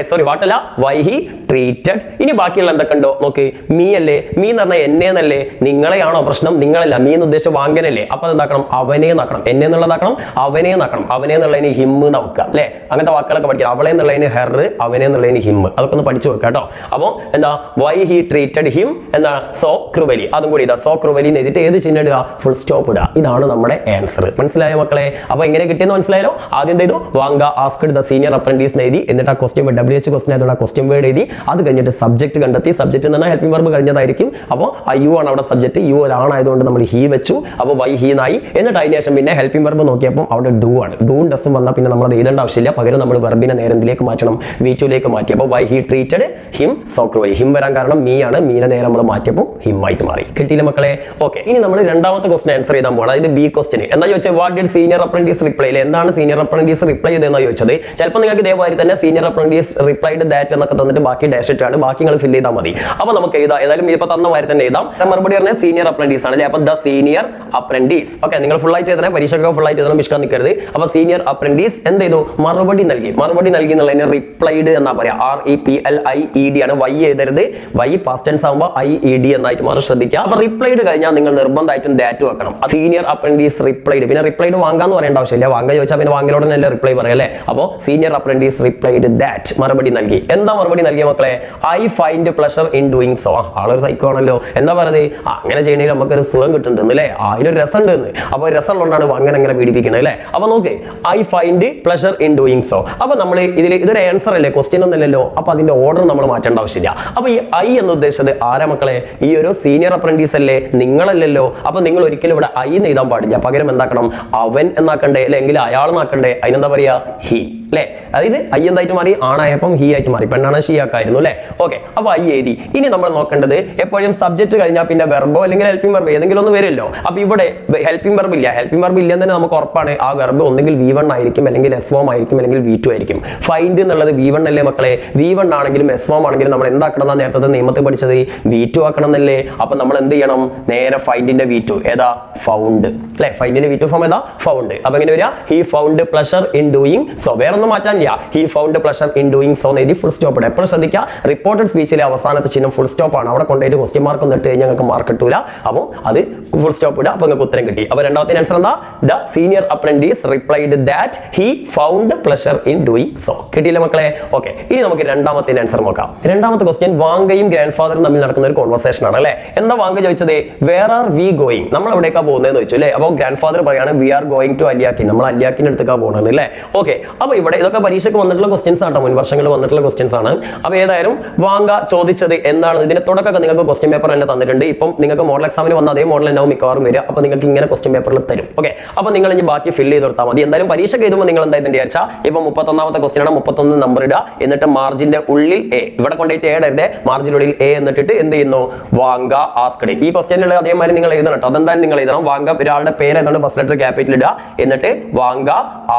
sorry what അല്ല, വൈ ഹി ട്രീറ്റഡ്. ഇനി ബാക്കിയുള്ള എന്തൊക്കെ ഉണ്ടോ നോക്ക്. മീ അല്ലേ, മീ എന്ന് പറഞ്ഞാൽ എന്നെ എന്നല്ലേ. നിങ്ങളെയാണോ പ്രശ്നം? നിങ്ങളല്ല. മീ എന്ന് ഉദ്ദേശിച്ച വാങ്കനല്ലേ. അപ്പൊ എന്താക്കണം, അവനെ നാക്കണം. എന്നെ എന്നുള്ളതാക്കണം, അവനെ നാക്കണം. അവനെ എന്നുള്ളതിന് ഹിമ്മ് നോക്കുക അല്ലേ. അങ്ങനത്തെ വാക്കുകളൊക്കെ പഠിക്കുക. അവളെ എന്നുള്ളതിന് ഹെർ, അവനെ എന്നുള്ളതിന് ഹിമ്മ്. അതൊക്കെ ഒന്ന് പഠിച്ചു വെക്കുക കേട്ടോ. അപ്പോൾ എന്താ, വൈ ഹി ട്രീറ്റഡ് ഹിം എന്താ, സോ ക്രൂവലി. അതും കൂടി ഇതാ, സോ ക്രൂവലി എന്ന് എഴുതിയിട്ട് ഏത് ചിഹ്നം ഇടുക, ഫുൾ സ്റ്റോപ്പ് ഇടുക. ഇതാണ് നമ്മുടെ ആൻസർ. മനസ്സിലായോ മക്കളെ? അപ്പൊ എങ്ങനെ കിട്ടിയെന്ന് മനസ്സിലായല്ലോ. ആദ്യം എന്ത് ചെയ്തു, Vanga asked the senior apprentice എഴുതി, എന്നിട്ട് ആ ക്വസ്റ്റ്യൻ WH ക്വസ്റ്റ്യൻ ആയതുകൊണ്ട് ആ ക്വസ്റ്റ്യൻ വേർഡ് എഴുതി. അത് കഴിഞ്ഞിട്ട് സബ്ജക്ട് കണ്ടെത്തി. സബ്ജക്ട് എന്ന് പറഞ്ഞാൽ ഹെൽപ്പിംഗ് വെർബ് കഴിഞ്ഞതായിരിക്കും. അപ്പോൾ ആ യു ആണ് അവിടെ സബ്ജക്ട്. യു ഒരാണായതുകൊണ്ട് നമ്മൾ ഹീ വെച്ചു. അപ്പോൾ വൈ ഹീ എന്നായി. എന്നിട്ട് അതിന് ശേഷം പിന്നെ ഹെൽപ്പിംഗ് വെർബ് നോക്കിയപ്പോൾ അവിടെ ഡു ആണ്. ഡൂൺ ഡസും വന്നാൽ പിന്നെ നമ്മൾ അത് എഴുതേണ്ട ആവശ്യമില്ല. പകരം നമ്മൾ വെർബിനെ നേരെ എന്തിലേക്ക് മാറ്റണം, V2ലേക്ക് മാറ്റി. അപ്പോൾ Y he treated him so cruelly. Him വരാൻ കാരണം മീ ആണ്. മീനെ നേരെ നമ്മൾ മാറ്റിയപ്പോൾ ഹിം ആയിട്ട് മാറി. കിട്ടിയില്ല മക്കളെ? ഓക്കെ, ഇനി നമ്മൾ രണ്ടാമത്തെ ക്വസ്റ്റൻ ആൻസർ ചെയ്താൽ പോകണം. അതായത് ബി ക്വസ്റ്റൻ. എന്താ ചോദിച്ചാൽ, what did senior apprentice reply? എന്താണ് സീനിയർ അപ്രന്റീസ് റിപ്ലൈ ചെയ്തതെന്നാണ് ചോദിച്ചത്. ചിലപ്പോൾ നിങ്ങൾക്ക് ഇതേപോലെ തന്നെ സീനിയർ അപ്രന്റീസ് റിപ്ലൈഡ് ദാറ്റ് എന്നൊക്കെ തന്നിട്ട് ബാക്കി ഡാഷ് ഇട്ടാണ്, ബാക്കി നിങ്ങൾ ഫില്ല് ചെയ്താൽ മതി. അപ്പോൾ നമുക്ക് എഴുതാം. ഏതായാലും ഇപ്പൊ തന്ന മാതിരി തന്നെ എഴുതാം. മറുപടി പറഞ്ഞാൽ സീനിയർ അപ്രന്റീസ് ആണ്. അപ്പോൾ ദ സീനിയർ അപ്രന്റീസ്. ഓക്കെ, നിങ്ങൾ ഫുൾ ആയിട്ട് എഴുതണം. പരീക്ഷയ്ക്ക് ഫുൾ ആയിട്ട് എഴുതണം, മിഷ്കാൻ നിൽക്കരുത്. അപ്പോൾ സീനിയർ അപ്രന്റീസ് എന്ത് ചെയ്തു, മറുപടി നൽകി. മറുപടി നൽകി എന്നുള്ളതിന് റിപ്ലൈഡ് എന്നാ പറയാ. REPLIED ആണ്. വൈ എഴുതരുത്. വൈ പാസ്റ്റ് ടെൻസ് ആകുമ്പോൾ IED എന്നായിട്ട് മാറി ശ്രദ്ധിക്കുക. അപ്പോൾ റിപ്ലൈഡ് കഴിഞ്ഞാൽ നിങ്ങൾ നിർബന്ധമായിട്ടും ദാറ്റ് വെക്കണം. Senior apprentice replied. പിന്നെ റിപ്ലൈഡ് വാങ്ങാന്ന് പറയേണ്ട ആവശ്യമില്ല. വാങ്ങ ചോദിച്ചാൽ പിന്നെ വാങ്ങിനോട് തന്നെ റിപ്ലൈ പറയാം അല്ലേ. അപ്പോൾ സീനിയർ അപ്രന്റീസ് റിപ്ലൈഡ് ദാറ്റ്, മറുപടി നൽകി. എന്താ മറുപടി നൽകിയ മക്കളെ? I find pleasure in doing so. ആളൊരു സൈക്കോ ആണല്ലോ. എന്താ പറയുന്നത്, അങ്ങനെ ചെയ്യണമെങ്കിൽ നമുക്കൊരു സുഖം കിട്ടുന്നുണ്ട് അല്ലേ. അതിനൊരു രസം ഉണ്ട്. അപ്പോൾ രസമുള്ളതുകൊണ്ടാണ് അങ്ങനെ പീഡിപ്പിക്കുന്നത് അല്ലേ. അപ്പോൾ നോക്ക്, I find pleasure in doing so. അപ്പോൾ നമ്മൾ ഇതൊരു ആൻസർ അല്ലേ, ക്വസ്റ്റ്യൻ ഒന്നല്ലല്ലോ. അപ്പോൾ അതിന്റെ ഓർഡർ നമ്മൾ മാറ്റേണ്ട ആവശ്യമില്ല. അപ്പോൾ ഈ ഐ എന്ന് ഉദ്ദേശിച്ചത് ആരാ മക്കളെ? ഈ ഒരു സീനിയർ അപ്രന്റീസ് അല്ലേ, നിങ്ങളല്ലല്ലോ. അപ്പോൾ നിങ്ങൾ ഒരിക്കലും ഇവിടെ ഐ എന്ന് എഴുതാൻ പാടില്ല. പകരം എന്താക്കണം, അവൻ എന്നാക്കണ്ടേ, അല്ലെങ്കിൽ അയാൾ എന്നാക്കണ്ടേ. അതിനെന്താ പറയാ, ഹി അല്ലേ. അതായത് ഐ എന്തായിട്ട് മാറി, ആണായപ്പം ഹി ആയിട്ട് മാറി. പെണ്ണാണ് ഷീ ആക്കായിരുന്നു അല്ലേ. ഓക്കെ, അപ്പോൾ ഐ എഴുതി. ഇനി നമ്മൾ നോക്കേണ്ടത് എപ്പോഴും സബ്ജക്ട് കഴിഞ്ഞാൽ പിന്നെ വെർബോ അല്ലെങ്കിൽ ഹെൽപ്പിംഗ് വെർബ് ഏതെങ്കിലും ഒന്ന് വരുമല്ലോ. അപ്പോൾ ഇവിടെ ഹെൽപ്പിംഗ് വെർബ് ഇല്ല. ഹെൽപ്പിംഗ് വെർബ് ഇല്ലെന്ന് തന്നെ നമുക്ക് ഉറപ്പാണ്. ആ വെർബ് ഒന്നെങ്കിൽ V1 ആയിരിക്കും, അല്ലെങ്കിൽ S1 ആയിരിക്കും, അല്ലെങ്കിൽ V2 ആയിരിക്കും. ഫൈൻഡ് എന്നുള്ളത് V1 അല്ലേ മക്കളെ. V1 ആണെങ്കിലും S1 ആണെങ്കിലും നമ്മൾ എന്താക്കണം എന്നാ നേരത്തെ നിയമത്തിൽ പഠിച്ചത്, V2 ആക്കണം എന്നല്ലേ. അപ്പോൾ നമ്മൾ എന്ത് ചെയ്യണം, നേരെ ഫൈൻഡിന്റെ V2 ഏതാ, ഫൗണ്ട് അല്ലേ. ഫൈൻഡിന്റെ V2 ഫോം ഏതാ, ഫൗണ്ട്. അപ്പോൾ എങ്ങനെ വരിക, he found pleasure in doing so. വേറെ മാറ്റാനില്ല. He found pleasure in doing so എഴുതി ഫുൾ സ്റ്റോപ്പ് ഇടുക. എപ്പോഴും ശ്രദ്ധിക്കുക, റിപ്പോർട്ടഡ് സ്പീച്ചിലെ അവസാനത്തെ ചിഹ്നം ഫുൾ സ്റ്റോപ്പ് ആണ്. അവിടെ കൊണ്ടുപോയിട്ട് ക്വസ്റ്റ്യൻ മാർക്ക് ഒന്നും ഇട്ട് കഴിഞ്ഞാൽ ഞങ്ങൾക്ക് മാർക്ക് കിട്ടൂല. അപ്പോൾ അത് ഫുൾ സ്റ്റോപ്പ് ഇടുക. അപ്പോൾ നിങ്ങൾക്ക് ഉത്തരം കിട്ടി. അപ്പോൾ രണ്ടാമത്തെ ആൻസർ എന്താ, the senior apprentice replied that he found pleasure in doing so. കിട്ടിയില്ല മക്കളെ? ഓക്കെ, ഇനി നമുക്ക് രണ്ടാമത്തെ ആൻസർ നോക്കാം. രണ്ടാമത്തെ ക്വസ്റ്റ്യൻ വാങ്കയും ഗ്രാൻഡ് ഫാദറും തമ്മിൽ നടക്കുന്ന ഒരു കോൺവെർസേഷൻ ആണ് അല്ലേ. എന്താ വാങ്ക ചോദിച്ചത്, വേർ ആർ വി ഗോയിങ്, നമ്മൾ എവിടേക്കാ പോകുന്നതെന്ന് ചോദിച്ചു അല്ലേ. അപ്പോൾ ഗ്രാൻഡ് ഫാദർ പറയാണ്, വി ആർ ഗോയിങ് ടു അലിയാക്കിൻ, നമ്മൾ അലിയാക്കിന്റെ അടുത്തേക്കാ പോകുന്നത് അല്ലേ. ഓക്കെ, അപ്പോൾ ഇവിടെ ഇവിടെ ഇതൊക്കെ പരീക്ഷയ്ക്ക് വന്നിട്ടുള്ള ക്വസ്റ്റ്യൻസ് ആട്ടോ, മുൻ വർഷങ്ങളിൽ വന്നിട്ടുള്ള ക്വസ്റ്റ്യൻസ് ആണ്. അപ്പോൾ ഏതായാലും വാങ്ക ചോദിച്ചത് എന്താണ്, ഇതിന്റെ തുടക്കമൊക്കെ നിങ്ങൾക്ക് ക്വസ്റ്റ്യൻ പേപ്പർ തന്നെ തന്നിട്ടുണ്ട്. ഇപ്പം നിങ്ങൾക്ക് മോഡൽ എക്സാമിന് വന്ന അതേ മോഡൽ ഉണ്ടാവും മിക്കവാറും വരിക. അപ്പോൾ നിങ്ങൾക്ക് ഇങ്ങനെ ക്വസ്റ്റ്യൻ പേപ്പറിൽ തരും. ഓക്കെ, അപ്പോൾ നിങ്ങൾ ഇനി ബാക്കി ഫില്ല് ചെയ്ത് കൊടുത്താൽ മതി. എന്തായാലും പരീക്ഷയ്ക്ക് എഴുതുമ്പോൾ നിങ്ങൾ എന്താ ഇതിന്റെ വിചാരിച്ചാൽ ഇപ്പൊ 31ാമത്തെ ക്വസ്റ്റ്യൻ ആണ്, 31 നമ്പർ ഇടുക, എന്നിട്ട് മാർജിന്റെ ഉള്ളിൽ എ, ഇവിടെ കൊണ്ടുപോയിട്ട് എ ഇടരുത്, മാർജിനുള്ളിൽ എ എന്നിട്ടിട്ട് എന്ത് ചെയ്യുന്നു, വാങ്ക ആസ്ക്ഡ്. ഈ ക്വസ്റ്റ്യനിലുള്ള അതേമാതിരി നിങ്ങൾ എഴുതണം കേട്ടോ. അതെന്തായാലും നിങ്ങൾ എഴുതണം. വാങ്ക ഒരാളുടെ പേര് ഏതാണ്, ഫസ്റ്റ് ലെറ്റർ ക്യാപിറ്റൽ ഇടുക, എന്നിട്ട് വാങ്ക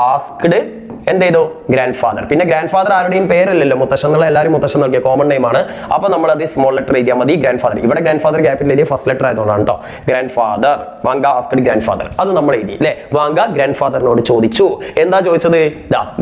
ആസ്ക്ഡ് എന്ത് ചെയ്തു, ഗ്രാൻഡ് ഫാദർ. പിന്നെ ഗ്രാൻഡ് ഫാദർ ആരുടെയും പേരല്ലല്ലോ, മുത്തശ്ശൻ എന്നുള്ള എല്ലാവരും മുത്തശ്ശൻ നൽകിയ കോമൺ നെയിം ആണ്. അപ്പൊ നമ്മൾ അത് സ്മോൾ ലെറ്റർ എഴുതിയാൽ മതി, ഗ്രാൻഡ് ഫാദർ. ഇവിടെ ഗ്രാൻഡ് ഫാദർ ക്യാപിറ്റൽ എഴുതിയ ഫസ്റ്റ് ലെറ്റർ ആയതുകൊണ്ടാണ് കേട്ടോ. Grand father, Vanga asked grand father, അത് നമ്മൾ എഴുതി അല്ലെ. വാങ്ക ഗ്രാൻഡ് ഫാദറിനോട് ചോദിച്ചു. എന്താ ചോദിച്ചത്,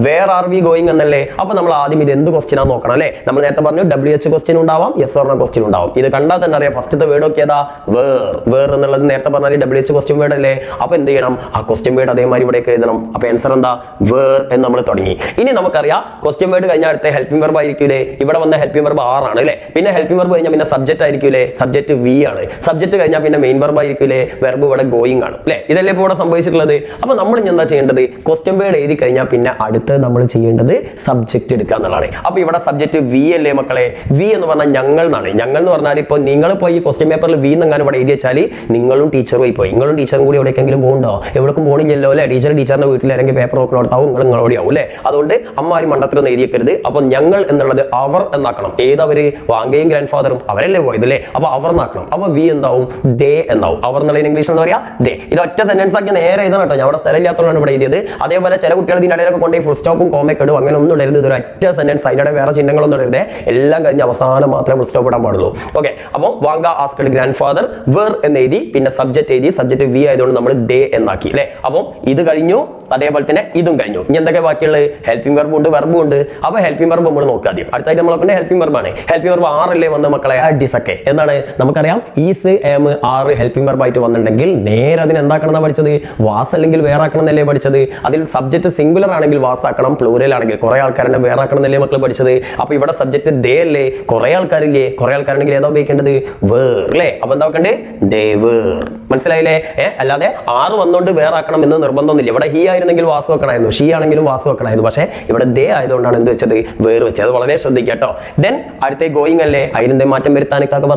വേർ ആർ വി ഗോയിങ് എന്നല്ലേ. അപ്പൊ നമ്മൾ ആദ്യം ഇത് എന്ത് ക്വസ്റ്റ്യൻ ആണ് നോക്കണം അല്ലെ. നമ്മൾ നേരത്തെ പറഞ്ഞു WH ക്വസ്റ്റ്യൻ ഉണ്ടാവാം, യെസ് ഓർ നോ ക്വസ്റ്റ്യൻ ഉണ്ടാവും. ഇത് കണ്ടാൽ തന്നെ അറിയാം, ഫസ്റ്റത്തെ വേർഡ് നോക്കിയതാ വേർ. വേർ എന്നുള്ളത് നേരത്തെ പറഞ്ഞാൽ WH ക്വസ്റ്റ്യൻ വേർഡ് അല്ലേ. അപ്പൊ എന്ത് ചെയ്യണം, ആ ക്വസ്റ്റ്യൻ വേർഡ് അതേമാതിരി ഇവിടെ എഴുതണം. അപ്പൊ ആൻസർ എന്താ, വേർ എന്ന് നമ്മൾ തുടങ്ങി. ഇനി നമുക്കറിയാം ക്വസ്റ്റ്യൻ വേർഡ് കഴിഞ്ഞാൽ അടുത്ത ഹെൽപ്പിംഗ് വെർബ് ആയിരിക്കൂലേ. ഇവിടെ വന്ന ഹെൽപ്പിംഗ് വെർബ് R ആണ് അല്ലെ. പിന്നെ ഹെൽപ്പിംഗ് വെർബ് കഴിഞ്ഞാൽ പിന്നെ സബ്ജക്റ്റ് ആയിരിക്കൂലേ, സബ്ജക്റ്റ് V ആണ്. സബ്ജക്റ്റ് കഴിഞ്ഞാൽ പിന്നെ മെയിൻ വെർബ് ആയിരിക്കൂലേ, വെർബ് ഇവിടെ ഗോയിങ് ആണ് അല്ലെ. ഇതല്ലേ ഇപ്പോൾ ഇവിടെ സംഭവിച്ചിട്ടുള്ളത്. അപ്പൊ നമ്മൾ ഇനി എന്താ ചെയ്യേണ്ടത്, ക്വസ്റ്റ്യൻ വേർഡ് എഴുതി കഴിഞ്ഞാൽ പിന്നെ അടുത്ത് നമ്മൾ ചെയ്യേണ്ടത് സബ്ജക്റ്റ് എടുക്കുക എന്നുള്ളതാണ്. അപ്പൊ ഇവിടെ സബ്ജക്റ്റ് V അല്ലേ മക്കളെ. V എന്ന് പറഞ്ഞാൽ ഞങ്ങൾ എന്നാണ്. ഞങ്ങൾ എന്ന് പറഞ്ഞാൽ ഇപ്പോൾ നിങ്ങളിപ്പോൾ ഈ ക്വസ്റ്റ്യൻ പേപ്പറിൽ V എന്നെങ്ങാനും ഇവിടെ എഴുതി വെച്ചാൽ നിങ്ങളും ടീച്ചറും പോയി, നിങ്ങളും ടീച്ചറും കൂടി എവിടേക്കെങ്കിലും പോകുന്നുണ്ടോ, എവിടേക്കും പോകണില്ലല്ലോ അല്ലെ. ടീച്ചറിന്റെ വീട്ടിൽ അല്ലെങ്കിൽ പേപ്പർ നോക്കിനോട്ടാവും, നിങ്ങളോടെ ആവും അല്ലെ. അതുകൊണ്ട് അമ്മാരും മണ്ടത്തിലൊന്നും എഴുതിയേക്കരുത്. അപ്പൊ ഞങ്ങൾ എന്നുള്ളത് അവർ എന്നാക്കണം. ഏതവര്, വാങ്കയും ഗ്രാൻഡ് ഫാദറും അവരല്ലേ പോയത് അല്ലേ. അപ്പൊ അവർ എന്നാക്കണം. അപ്പൊ V എന്താവും, ദേ എന്നാവും. അവർ എന്നുള്ള ഇംഗ്ലീഷ് എന്താ പറയാ, ദേ. ഇത് ഒറ്റ സെന്റൻസ് ആക്കി നേരെ എഴുതണം കേട്ടോ. ഞാൻ അവിടെ സ്ഥലം ഇല്ലാത്തതുകൊണ്ടാണ് ഇവിടെ എഴുതിയത്. അതേപോലെ ചില കുട്ടികൾ ഇതിന്റെ ഇടയിലൊക്കെ കൊണ്ടുപോയി ഫുൾ സ്റ്റോപ്പും കോമയൊക്കെ ഇടും. അങ്ങനെ ഒന്നും ഇടരുത്. ഇതൊരു ഒറ്റ സെന്റൻസ്, അതിനിടെ വേറെ ചിഹ്നങ്ങളൊന്നും ഇടരുത്. എല്ലാം കഴിഞ്ഞ് അവസാനം മാത്രമേ ഫുൾ സ്റ്റോപ്പ് ഇടാൻ പാടുള്ളൂ. ഓക്കെ, അപ്പോൾ വാങ്ക ആസ്ക്ഡ് ഗ്രാൻഡ് ഫാദർ, വേർ എന്ന് എഴുതി, പിന്നെ സബ്ജക്റ്റ് എഴുതി, സബ്ജക്റ്റ് V ആയതുകൊണ്ട് നമ്മൾ ദേ എന്നാക്കി അല്ലെ. അപ്പോൾ ഇത് കഴിഞ്ഞു, അതേപോലെ തന്നെ ഇതും കഴിഞ്ഞു. ഇനി എന്തൊക്കെ ബാക്കിയുള്ളത്, ഹെൽപ്പിംഗ് വെർബും ഉണ്ട്, വെർബും ഉണ്ട്. അപ്പൊ ഹെൽപ്പിംഗ് വെർബ് നമ്മൾ നോക്കുക ആദ്യം. അടുത്തായിട്ട് നമ്മൾ നോക്കേണ്ട ഹെൽപ്പിംഗ് വെർബാണ്. ഹെൽപ്പിംഗ് വെർബ് R അല്ലേ വന്ന മക്കളെ, ഡിസൊക്കെ എന്താണ് നമുക്കറിയാം. Is, M, are helping verb ആയിട്ട് വന്നിട്ടുണ്ടെങ്കിൽ നേരെ അതിന് എന്താക്കണം എന്നാ പഠിച്ചത്, വാസ് അല്ലെങ്കിൽ വേറാക്കണം എന്നല്ലേ പഠിച്ചത്. അതിൽ സബ്ജക്ട് സിംഗുലർ ആണെങ്കിൽ വാസാക്കണം, പ്ലൂറൽ ആണെങ്കിൽ കുറെ ആൾക്കാരുടെ വേറാക്കണം എന്നല്ലേ മക്കൾ പഠിച്ചത്. അപ്പൊ ഇവിടെ സബ്ജക്ട് ദേ അല്ലേ, കുറെ ആൾക്കാരില്ലേ, കുറെ ആൾക്കാരുണ്ടെങ്കിൽ ഏതാ ഉപയോഗിക്കേണ്ടത്, വേർ അല്ലേ. അപ്പൊ എന്താ വെക്കണ്ടേ, ദേ വേർ. മനസ്സിലായില്ലേ. അല്ലാതെ R വന്നുകൊണ്ട് വേറാക്കണം എന്ന് നിർബന്ധമൊന്നുമില്ല. ഇവിടെ ഹി ആയിരുന്നെങ്കിൽ വാസ് വെക്കണമായിരുന്നു, ഷീ ആണെങ്കിലും വാസ് വെക്കണമായിരുന്നു. പക്ഷേ ഇവിടെ ദേ ആയതുകൊണ്ടാണ് എന്ത് വെച്ചത്, വേർ വെച്ചത്. അത് വളരെ ശ്രദ്ധിക്കുക കേട്ടോ. ദെൻ അടുത്ത ഗോയിങ് അല്ലേ, അതിനെന്തേ മാറ്റം വരുത്താനൊക്കെ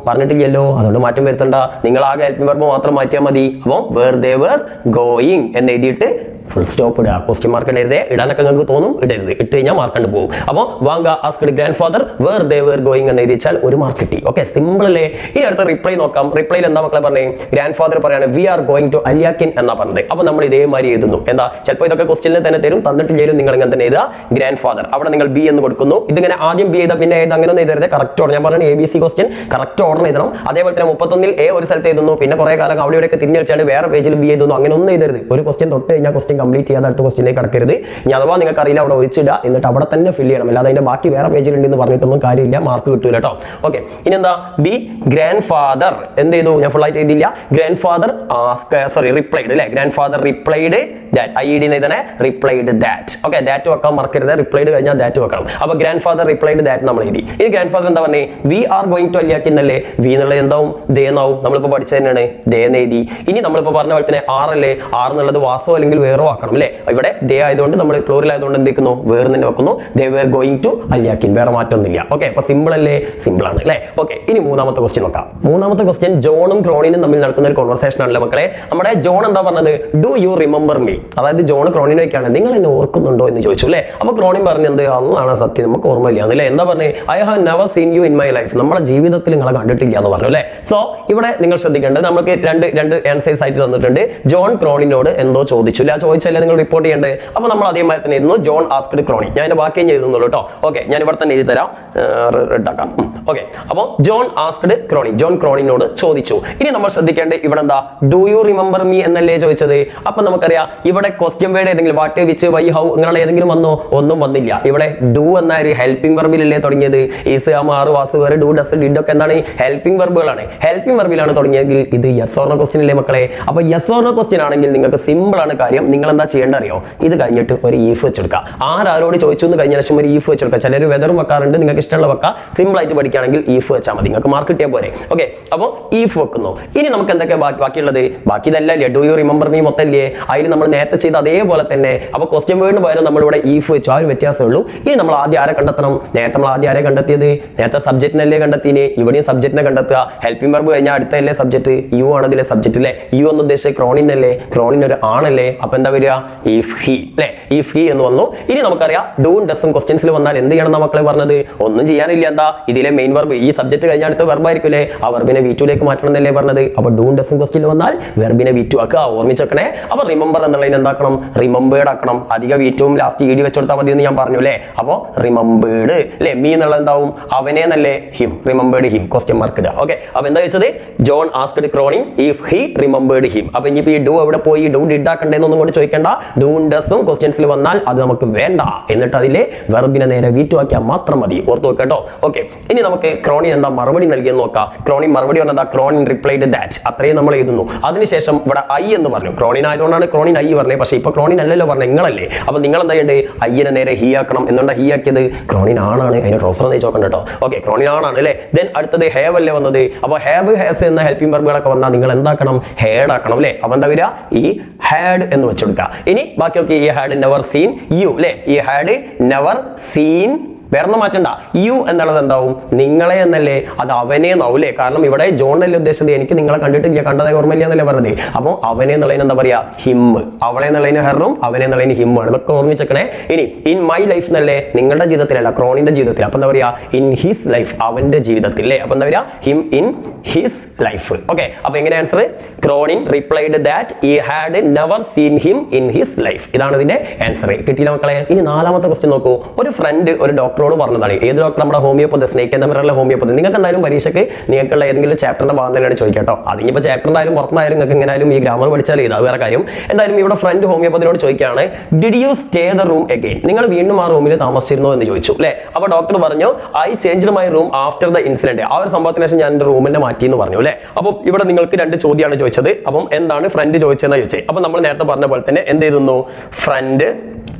പറഞ്ഞിട്ടില്ലല്ലോ, അതുകൊണ്ട് മാറ്റം വരുത്തണ്ട. നിങ്ങൾ ആകെ ഹെൽപ്പിംഗ് വെർബ് മാത്രം മാറ്റിയാൽ മതി. അപ്പോൾ വേർ ദേ വേർ ഗോയിങ് എന്ന് എഴുതിയിട്ട് ഫുൾ സ്റ്റോപ്പ് ഇടുക. ക്വസ്റ്റ്യൻ മാർക്ക് ഇടരുത്. ഇടാനൊക്കെ നിങ്ങൾക്ക് തോന്നും, ഇടരുത്. ഇട്ട് കഴിഞ്ഞാൽ മാർക്ക് കണ്ടു പോകും. അപ്പോൾ വാങ്ക asked grandfather, where they were going എന്ന് എഴുതിച്ചാൽ ഒരു മാർക്ക് കിട്ടി. ഓക്കെ, സിമ്പിൾ അല്ലേ. ഇനി അടുത്ത റിപ്ലൈ നോക്കാം. റിപ്ലൈയിൽ എന്താ മക്കളെ പറഞ്ഞേ, ഗ്രാൻഡ് ഫാദർ പറയാണ് വി ആർ ഗോയിങ് ടു അലിയാക്കിൻ എന്നാ പറഞ്ഞത്. അപ്പോൾ നമ്മൾ ഇതേമാതിരി എഴുതുന്നു. എന്താ, ചിലപ്പോൾ ഇതൊക്കെ ക്വസ്റ്റ്യനിൽ തന്നെ തരും, തന്നിട്ടില്ലെങ്കിലും നിങ്ങൾ ഇങ്ങനെ തന്നെ എഴുതുക. ഗ്രാൻഡ് ഫാദർ, അവിടെ നിങ്ങൾ B എന്ന് കൊടുക്കുന്നു. ഇതിങ്ങനെ ആദ്യം B ചെയ്താൽ പിന്നെ അങ്ങനെ ഒന്നും എഴുതരുത്. കറക്റ്റ് ഓർഡർ, ഞാൻ പറഞ്ഞു ABC ക്വസ്റ്റ്യൻ കറക്റ്റ് ഓർഡർ എഴുതണം. അതേപോലെ തന്നെ 31 A ഒരു സ്ഥലത്ത് എഴുതുന്നു, പിന്നെ കുറെ കാലം അവിടെ ഇവിടെയൊക്കെ തിരിഞ്ഞടിച്ചാൽ വേറെ പേജിൽ B എഴുതുന്നു. അങ്ങനെ ഒന്നും എഴുതരുത്. ഒരു ക്വസ്റ്റ്യൻ തൊട്ട് കഴിഞ്ഞാൽ ക്വസ്റ്റ്യൻ കംപ്ലീറ്റ് ചെയ്യാതെ അടുത്ത കടക്കരുത്. ഇനി അഥവാ നിങ്ങൾക്ക് അറിയില്ല, അവിടെ ഒഴിച്ചിടുക, എന്നിട്ട് അവിടെ തന്നെ ഫില്ല് ചെയ്യണം. അല്ലാതെ അതിന്റെ ബാക്കി വേറെ പേജിലുണ്ടെന്ന് പറഞ്ഞിട്ടൊന്നും കാര്യമില്ല, മാർക്ക് കിട്ടൂല കേട്ടോ. ഓക്കെ, ഇനി എന്താ, ബി ഗ്രാൻഡ് ഫാദർ എന്ത് ചെയ്തു, ഞാൻ ഫുൾ ആയിട്ട് എഴുതിയില്ല. ഗ്രാൻഡ് ഫാദർ റിപ്ലൈഡ് അല്ലെ. Grandfather replied that, IED എഴുതണേ, റിപ്ലൈഡ് ദാറ്റ്. ഓക്കെ, ദാറ്റ് വെക്കാൻ മറക്കരുത്. റിപ്ലൈഡ് കഴിഞ്ഞാൽ ദാറ്റ് വെക്കണം. അപ്പൊ ഗ്രാൻഡ് ഫാദർ റിപ്ലൈഡ് ദാറ്റ് നമ്മൾ എഴുതി. ഇനി ഗ്രാൻഡ് ഫാദർ എന്താ പറഞ്ഞേ, വി ആർ ഗോയിങ് ടു അലിയാക്കിൻ എന്നല്ലേ. വി എന്നുള്ളത് എന്താവും, ദേ എന്നാവും. നമ്മളിപ്പോ പഠിച്ച തന്നെയാണ്, ദേ എന്ന് എഴുതി. ഇനി നമ്മളിപ്പോ പറഞ്ഞ പോലെ തന്നെ R അല്ലേ, R എന്നുള്ളത് വാസോ അല്ലെങ്കിൽ വേറോ ആക്കണം അല്ലെ. ഇവിടെ ദേ ആയതുകൊണ്ട് നമ്മൾ പ്ലൂറൽ ആയതുകൊണ്ട് എന്തിക്കുന്നു, വേറെ തന്നെ വെക്കുന്നു. ദേ വേർ ഗോയിങ് ടു അലിയാക്കിൻ, വേറെ മാറ്റമൊന്നുമില്ല. ഓക്കെ, അപ്പൊ സിമ്പിൾ അല്ലേ, സിമ്പിൾ ആണ് അല്ലേ. ഓക്കെ, ഇനി മൂന്നാമത്തെ ക്വസ്റ്റ്യൻ നോക്കാം. മൂന്നാമത്തെ ക്വസ്റ്റ്യൻ ജോണും ക്രോണിനും തമ്മിൽ നടക്കുന്ന ഒരു കോൺവെർസേഷൻ ആണല്ലോ മക്കളെ. നമ്മുടെ ജോൺ എന്താ പറഞ്ഞത്, ഡു യു റിമെമ്പർ മീ. അതായത് ജോൺ ക്രോണിനൊക്കെയാണ്, നിങ്ങൾ എന്നെ ഓർക്കുന്നുണ്ടോ എന്ന് ചോദിച്ചു അല്ലേ. അപ്പൊ ക്രോണിൻ പറഞ്ഞത്, അതാണ് സത്യം, നമുക്ക് ഓർമ്മയില്ല അല്ലേ. എന്താ പറഞ്ഞേ, I have never seen you in my life, നമ്മുടെ ജീവിതത്തിൽ നിങ്ങളെ കണ്ടിട്ടില്ല എന്ന് പറഞ്ഞു അല്ലേ. സോ ഇവിടെ നിങ്ങൾ ശ്രദ്ധിക്കേണ്ടത്, നമുക്ക് രണ്ട് ആൻസേഴ്സ് ആയിട്ട് തന്നിട്ടുണ്ട്. ജോൺ ക്രോണിനോട് എന്തോ ചോദിച്ചു അല്ലെ, ആ ചോദിച്ചല്ലേ നിങ്ങൾ റിപ്പോർട്ട് ചെയ്യേണ്ടത്. അപ്പൊ നമ്മൾ അതേമാതിരി തന്നെ എഴുതുന്നു, ജോൺ ആസ്ക്ഡ് ക്രോണി. ഞാൻ അതിന്റെ ബാക്കി എഴുതുന്നുള്ളൂ കേട്ടോ. ഓക്കെ, ഞാൻ ഇവിടെ തന്നെ എഴുതി തരാം, റെഡ് ആക്കാം. ഓക്കെ, അപ്പോൾ ജോൺ ആസ്ക്ഡ് ക്രോണി, ജോൺ ക്രോണിനോട് ചോദിച്ചു. ഇനി നമ്മൾ ശ്രദ്ധിക്കേണ്ടത് ഇവിടെ എന്താ, ഡു യു റിമെമ്പർ മീ എന്നല്ലേ ചോദിച്ചത്. അപ്പൊ നമുക്കറിയാം ഇവിടെ ക്വസ്റ്റ്യൻ വേർഡ് ഏതെങ്കിലും, വാട്ട്, വിച്ച്, വൈ, ഹൗ ഇങ്ങനെ ഏതെങ്കിലും വന്നോ, ഒന്നും വന്നില്ല. ഇവിടെ ഡു എന്ന ഒരു ഹെൽപ്പിംഗ് വെർബിലല്ലേ തുടങ്ങിയത്. Is, am, are, was, were, do, does, did ഒക്കെ എന്താണ്, ഹെൽപ്പിംഗ് വെർബുകളാണ്. ഹെൽപ്പിംഗ് വെർബിലാണ് തുടങ്ങിയെങ്കിൽ ഇത് യെസ് ഓർ നോ ക്വസ്റ്റ്യൻ അല്ലേ മക്കളെ. അപ്പൊ യെസ് ഓർ നോ ക്വസ്റ്റ്യൻ ആണെങ്കിൽ നിങ്ങൾക്ക് സിമ്പിൾ ആണ് കാര്യം. നിങ്ങൾ നിങ്ങൾ എന്താ ചെയ്യേണ്ട അറിയോ? ഇത് കഴിഞ്ഞിട്ട് ഒരു ഈഫ് വെച്ചെടുക്കുക. ആരോട് ചോദിച്ചു എന്ന് കഴിഞ്ഞ ശേഷം ഒരു ഈഫ് വെച്ചെടുക്കുക. ചിലർ വെതറും വെക്കാറുണ്ട്, നിങ്ങൾക്ക് ഇഷ്ടമുള്ള വെക്കുക. സിമ്പിൾ ആയിട്ട് പഠിക്കുകയാണെങ്കിൽ ഈഫ് വെച്ചാൽ മതി, നിങ്ങൾക്ക് മാർക്ക് കിട്ടിയാൽ പോരെ. ഓക്കെ, അപ്പോൾ ഈഫ് വെക്കുന്നു. ഇനി നമുക്ക് എന്തൊക്കെ ബാക്കിയുള്ളത്? ബാക്കി ഇതല്ലേ, ഡു യു റിമെമ്പർ മീ മൊത്തല്ലേ, അതിൽ നമ്മൾ നേരത്തെ ചെയ്ത അതേപോലെ തന്നെ. അപ്പോൾ ക്വസ്റ്റ്യൻ വേർഡിന് പകരം നമ്മളിവിടെ ഈഫ് വെച്ചു, ആ ഒരു വ്യത്യാസമേ ഉള്ളൂ. ഇനി നമ്മൾ ആദ്യം ആരെ കണ്ടെത്തണം? നേരത്തെ നമ്മൾ ആദ്യം ആരെ കണ്ടെത്തിയത്? നേരത്തെ സബ്ജക്റ്റിനല്ലേ കണ്ടെത്തിനെ, ഇവിടെയും സബ്ജക്റ്റിനെ കണ്ടെത്തുക. ഹെൽപ്പിംഗ് വെർബ് കഴിഞ്ഞാൽ അടുത്തല്ലേ സബ്ജക്റ്റ്, യു ആണ് ഇതിലെ സബ്ജക്റ്റ് അല്ലേ. യു എന്ന് ഉദ്ദേശിച്ച ക്രോണിൻ അല്ലേ, ക്രോണിൻ ഒരു ആണല്ലേ. അപ്പൊ എന്താ വരിക? ഇഫ് ഹി അല്ലേ, ഇഫ് ഹി എന്ന് വന്നു. ഇനി നമുക്കറിയാം ഡൂൺ ഡസും ക്വസ്റ്റ്യൻസിൽ വന്നാൽ എന്ത് ചെയ്യണം മക്കളെ പറഞ്ഞത്? ഒന്നും ചെയ്യാനില്ല. എന്താ ഇതിലെ മെയിൻ വെർബ്, ഈ സബ്ജക്റ്റ് കഴിഞ്ഞാൽ അടുത്ത വെർബ് ആയിരിക്കില്ലേ, ആ വെർബിനെ V2 ലേക്ക് മാറ്റണം എന്നല്ലേ പറഞ്ഞത്. അപ്പൊ ഡൂൺ ഡസും ക്വസ്റ്റ്യനിൽ വന്നാൽ വെർബിനെ V2 ആക്കുക, ഓർമ്മിച്ചേക്കണേ. അപ്പൊ റിമെമ്പർ എന്നുള്ളതിന് എന്താക്കണം? റിമെമ്പേർഡ് ആക്കണം. അധിക V2 ലാസ്റ്റ് ED വെച്ചെടുത്താൽ മതി എന്ന് ഞാൻ പറഞ്ഞു അല്ലേ. അപ്പൊ റിമെമ്പേർഡ് അല്ലേ, മീ എന്നുള്ളത് എന്താവും? അവനെ എന്നല്ലേ, him. Remembered him, question mark ഇടുക. ഓക്കെ, അപ്പൊ എന്താ വെച്ചത്? John asked Cronin if he remembered him. അപ്പൊ ഇനിയിപ്പോ ഈ ഡു എവിടെ പോയി? ഡു ഡിഡ് ആക്കണ്ടേന്നൊന്നും കൊണ്ട് ചോദിക്കേണ്ട. ഡൂൺ ഡസും ക്വസ്റ്റ്യൻസിൽ വന്നാൽ അത് നമുക്ക് വേണ്ട. എന്നിട്ട് അതിലെ വെർബിനെ നേരെ V2 ആക്കിയാൽ മാത്രം മതി. ഓർത്ത് വെക്കട്ടോ. ഓക്കെ, ഇനി നമുക്ക് ക്രോണിൻ എന്താ മറുപടി നൽകിയെന്ന് നോക്കാം. ക്രോണിൻ മറുപടി പറഞ്ഞാൽ ക്രോണിൻ റിപ്ലൈഡ് ദാറ്റ്, അത്രയും നമ്മൾ എഴുതുന്നു. അതിനുശേഷം ഇവിടെ ഐ എന്ന് പറഞ്ഞു. ക്രോണിൻ ആയതുകൊണ്ടാണ് ക്രോണിൻ ഐ പറഞ്ഞത്. പക്ഷേ ഇപ്പൊ ക്രോണിൻ അല്ലല്ലോ പറഞ്ഞത്, നിങ്ങളല്ലേ. അപ്പൊ നിങ്ങൾ എന്താ ചെയ്യേണ്ടത്? ഐനെ നേരെ ഹി ആക്കണം. എന്തുകൊണ്ടാ ഹി ആക്കിയത്? ക്രോണിൻ ആണാണ്. അതിന് റോസർ എന്ന് ചോദിക്കണ്ട കേട്ടോ. ഓക്കെ, ക്രോണിൻ ആണാണ് അല്ലേ. ദെൻ അടുത്തത് ഹാവ് അല്ലേ വന്നത്. അപ്പൊ ഹാവ്, ഹാസ് എന്ന ഹെൽപ്പിംഗ് വെർബുകളൊക്കെ വന്നാൽ നിങ്ങൾ എന്താക്കണം? ഹേഡ് ആക്കണം അല്ലേ. അപ്പൊ എന്താ വരിക? ഈ ഹാഡ് എന്ന് വെച്ചെടുക്കുക. ഇനി ബാക്കിയൊക്കെ ഈ ഹാഡ് നെവർ സീൻ യു അല്ലേ. ഈ ഹാഡ് നെവർ സീൻ വേറൊന്നും മാറ്റണ്ട. യു എന്നുള്ളത് എന്താവും? നിങ്ങളെ എന്നല്ലേ, അത് അവനെ എന്നാവും അല്ലേ. കാരണം ഇവിടെ ജോൺ അല്ലേ ഉദ്ദേശിച്ചത്, എനിക്ക് നിങ്ങളെ കണ്ടിട്ടില്ല, കണ്ടതായി ഓർമ്മയില്ല എന്നല്ലേ പറഞ്ഞത്. അപ്പോൾ അവനെ എന്നുള്ളതിന് എന്താ പറയാ? ഹിം. അവളെ എന്നുള്ളതിന് ഹെറും, അവനെ എന്നുള്ളതിന് ഹിം ആണ്. ഇതൊക്കെ ഓർമ്മിച്ചേക്കണേ. ഇനി ഇൻ മൈ ലൈഫ് എന്നല്ലേ, നിങ്ങളുടെ ജീവിതത്തിലല്ല, ക്രോണിന്റെ ജീവിതത്തിൽ. അപ്പൊ എന്താ പറയാ? ഇൻ ഹിസ് ലൈഫ്, അവന്റെ ജീവിതത്തിൽ അല്ലേ. അപ്പൊ എന്താ പറയാ? Him in his life. Okay, അപ്പൊ എങ്ങനെ answer? Cronin replied that he had never seen him in his life. ഇതാണ് ഇതിന്റെ ആൻസർ. കിട്ടിയില്ല മക്കളെ? ഇനി നാലാമത്തെ ക്വസ്റ്റ്യൻ നോക്കൂ. ഒരു ഫ്രണ്ട് ഒരു ഡോക്ടറോട് പറഞ്ഞതാണ്. ഏത് ഡോക്ടർ? നമ്മുടെ ഹോമിയോപ്പതി, സ്നേക്ക് എന്ന ഹോമിയോപ്പതി. നിങ്ങൾക്ക് എന്തായാലും പരീക്ഷയ്ക്ക് നിങ്ങൾക്കുള്ള ഏതെങ്കിലും ചാപ്റ്ററിന്റെ ഭാഗം തന്നെയാണ് ചോദിക്കാട്ടോ. അതിനിപ്പോൾ ചാപ്റ്ററിന്റെ ആയാലും പുറത്തായാലും നിങ്ങൾക്ക് എങ്ങനെയാലും ഈ ഗ്രാമർ പഠിച്ചാൽ ഇത് വേറെ കാര്യം. എന്തായാലും ഇവിടെ ഫ്രണ്ട് ഹോമിയോപ്പതിനോട് ചോദിക്കുകയാണ്, did you stay the room again? നിങ്ങൾ വീണ്ടും ആ റൂമിൽ താമസിച്ചിരുന്നോ എന്ന് ചോദിച്ചു അല്ലേ. അപ്പോൾ ഡോക്ടർ പറഞ്ഞു, I changed my room after the incident. ആ ഒരു സംഭവത്തിന് ശേഷം ഞാൻ എൻ്റെ റൂമിനെ മാറ്റി എന്ന് പറഞ്ഞു അല്ലേ. അപ്പോൾ ഇവിടെ നിങ്ങൾക്ക് രണ്ട് ചോദ്യമാണ് ചോദിച്ചത്. അപ്പം എന്താണ് ഫ്രണ്ട് ചോദിച്ചതെന്ന് ചോദിച്ചത്. അപ്പൊ നമ്മൾ നേരത്തെ പറഞ്ഞ പോലെ തന്നെ എന്ത് ചെയ്യുന്നു? ഫ്രണ്ട്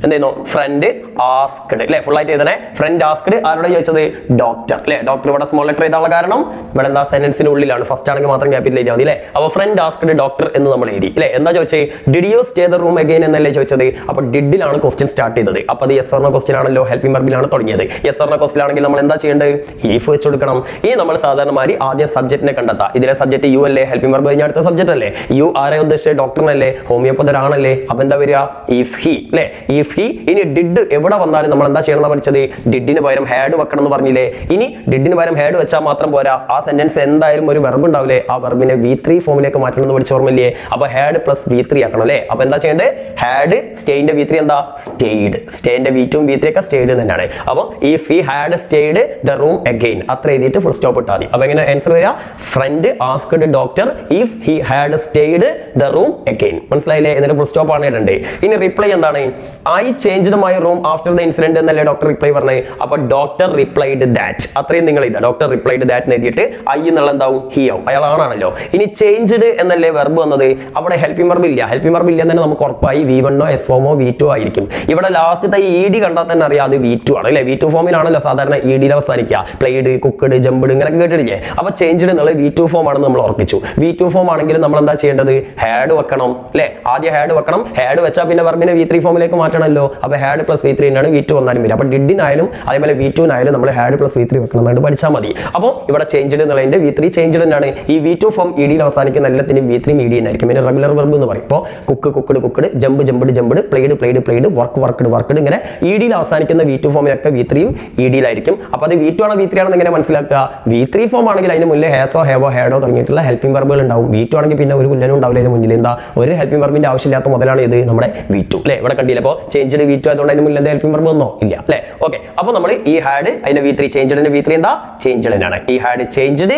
ഫ്രണ്ട് ആസ്ക്ഡ് അല്ലെ. ഫുൾ ആയിട്ട് എഴുതണേ. ഫ്രണ്ട് ആസ്ക്ഡ് ആരോടെ ചോദിച്ചത്? ഡോക്ടർ അല്ലെ. ഡോക്ടർ ഇവിടെ സ്മോൾ ലെറ്റർ എഴുതാനുള്ള കാരണം ഇവിടെ എന്താ? സെന്റൻസിന്റെ ഉള്ളിലാണ്. ഫസ്റ്റ് ആണെങ്കിൽ മാത്രം ക്യാപിറ്റൽ എഴുതിയാൽ മതി അല്ലേ. അപ്പോൾ ഫ്രണ്ട് ആസ്ക്ഡ് ഡോക്ടർ എന്ന് നമ്മൾ എഴുതി അല്ലെ. എന്താ ചോദിച്ചത്? Did you stay the room again എന്നല്ലേ ചോദിച്ചത്. അപ്പൊ ഡിഡിലാണ് ക്വസ്റ്റ്യൻ സ്റ്റാർട്ട് ചെയ്തത്. അപ്പൊ അത് യെസ് ഓർ നോ ക്വസ്റ്റ്യൻ ആണല്ലോ, ഹെൽപ്പിംഗ് വെർബിലാണ് തുടങ്ങിയത്. യെസ് ഓർ നോ ക്വസ്റ്റ്യൻ ആണെങ്കിൽ നമ്മൾ എന്താ ചെയ്യേണ്ടത്? ഈഫ് വെച്ച് കൊടുക്കണം. ഇനി നമ്മൾ സാധാരണമാരി ആദ്യം സബ്ജക്റ്റിനെ കണ്ടെത്താം. ഇതിലെ സബ്ജക്ട് യു അല്ലേ, ഹെൽപ്പിംഗ് വെർബ് കഴിഞ്ഞ അടുത്ത സബ്ജക്ട് അല്ലേ. യു ആരെ ഉദ്ദേശിച്ചത്? ഡോക്ടറിനല്ലേ, ഹോമിയോപ്പതരാണല്ലേ. അപ്പൊ എന്താ വരിക? ഇഫ് ഹി അല്ലെ. If he. ഇനി ഡിഡ് എവിടെ വന്നാലും നമ്മൾ എന്താ ചെയ്യണമെന്ന് പഠിച്ചത്? ഡിഡിന് പകരം ഹാഡ് വെക്കണം എന്ന് പറഞ്ഞില്ലേ. ഇനി ഡിഡിന് പകരം ഹാഡ് വെച്ചാൽ മാത്രം പോരാ, ആ സെന്റൻസ് എന്തായാലും ഒരു വെർബ് ഉണ്ടാവില്ലേ, ആ വെർബിനെ V3 ഫോമിലേക്ക് മാറ്റണം എന്ന് പഠിച്ച ഓർമ്മയില്ലേ. അപ്പൊ ഹാഡ് പ്ലസ് V3 ആക്കണം അല്ലേ. അപ്പൊ എന്താ ചെയ്യേണ്ടത്? ഹാഡ് സ്റ്റേയിന്റെ V3 എന്താ? സ്റ്റേയ്ഡ്. സ്റ്റേയിന്റെ V2 V3 ഒക്കെ സ്റ്റേയ്ഡ് തന്നെയാണ്. അപ്പൊ if he had stayed the room again അത്ര എഴുതിയിട്ട് ഫുൾ സ്റ്റോപ്പ് ഇട്ടാൽ മതി. അപ്പൊ എങ്ങനെ ആൻസർ വരിക? Friend asked doctor if he had stayed the room again. മനസ്സിലായില്ലേ? എന്നിട്ട് ഫുൾ സ്റ്റോപ്പ് ആണ് ഇടേണ്ടത്. ഇനി റിപ്ലൈ എന്താണ്? I changed my room after the incident എന്നല്ലേ ഡോക്ടർ റിപ്ലൈ പറഞ്ഞത്. അപ്പൊ ഡോക്ടർ റിപ്ലൈഡ് ദാറ്റ് അത്രയും നിങ്ങൾ ഇതാ. ഡോക്ടർ റിപ്ലൈഡ് ദാറ്റ് എഴുതിയിട്ട് ഐ എന്നുള്ള എന്താവും? ഹി ആവും. അയാൾ ആണാണല്ലോ. ഇനി ചേഞ്ച്ഡ് എന്നല്ലേ വെർബ് വന്നത്. അവിടെ ഹെൽപ്പിംഗ് വെർബ് ഇല്ല. ഹെൽപ്പിംഗ് വെർബ് ഇല്ല തന്നെ നമുക്ക് ഉറപ്പായി V1 S1 V2 ആയിരിക്കും. ഇവിടെ ലാസ്റ്റത്തെ ED കണ്ടാൽ തന്നെ അറിയാം അത് V2 ആണ് അല്ലെ. V2 ഫോമിലാണല്ലോ സാധാരണ ED അവസാനിക്കുക. പ്ലേഡ്, കുക്കഡ്, ജമ്പഡ് ഇങ്ങനെയൊക്കെ കേട്ടിട്ടില്ലേ. അപ്പൊ ചേഞ്ച്ഡ് എന്നുള്ള V2 ഫോം ആണെന്ന് നമ്മൾ ഉറപ്പിച്ചു. V2 ഫോം ആണെങ്കിൽ നമ്മൾ എന്താ ചെയ്യേണ്ടത്? ഹാഡ് വെക്കണം അല്ലെ. ആദ്യം ഹാഡ് വെക്കണം. ഹാഡ് വെച്ചാൽ പിന്നെ വെർബിനെ V3 ഫോമിലേക്ക് മാറ്റണമല്ലോ. അപ്പൊ ഹാഡ് പ്ലസ് V3 ആണ് V2 വന്നാലും വരും. അപ്പൊ ഡിഡിനായാലും അതേപോലെ V2നായാലും നമ്മൾ ഹാഡ് പ്ലസ് V3 വെക്കണം എന്നാണ് പഠിച്ചാൽ മതി. അപ്പോൾ ഇവിടെ ചേഞ്ച്ഡ് എന്നുള്ളതിന്റെ V3 ചേഞ്ച്ഡ് തന്നെയാണ്. ഈ V2 ഫോം ED അവസാനിക്കുന്ന എല്ലാത്തിനും V3 ED ആയിരിക്കും. പിന്നെ റെഗുലർ വെർബ് എന്ന് പറയും. ഇപ്പോൾ cook cooked cooked, jump jumped jumped, played played played, work worked worked, ഇങ്ങനെ ED അവസാനിക്കുന്ന V2 ഫോമിലൊക്കെ V3യും ED യിലായിരിക്കും. അപ്പോൾ അത് V2 ആണോ V3 ആണെന്ന് എങ്ങനെ മനസ്സിലാക്കുക? V3 ഫോം ആണെങ്കിൽ അതിന് മുന്നേ ഹാസോ ഹേവോ ഹാഡോ തുടങ്ങിയിട്ടുള്ള ഹെൽപ്പിംഗ് വെർബുകൾ ഉണ്ടാവും. V2 ആണെങ്കിൽ പിന്നെ ഒരു മുല്ലനും ഉണ്ടാവില്ല. അതിന് മുന്നിൽ എന്താ? ഒരു ഹെൽപ്പിംഗ് വെർബിന്റെ ആവശ്യമില്ലാത്ത മുതലാണ് ഇത് നമ്മുടെ V2 അല്ലെ. ഇവിടെ കണ്ടില്ല. അപ്പോൾ ചേഞ്ച്ഡ് V2 ആയതുകൊണ്ട് അതിന് മുന്നിൽ ഹെൽപ്പിംഗ് വെർബ് ഒന്നോ ഇല്ല അല്ലെ. ഓക്കെ, അപ്പോൾ നമ്മൾ ഈ ഹാഡ് അതിന്റെ V3 ചേഞ്ച്ഡിന്റെ V3 എന്താ? ചേഞ്ച്ഡ് തന്നെയാണ്. ഈ ഹാഡ് ചേഞ്ച്ഡ്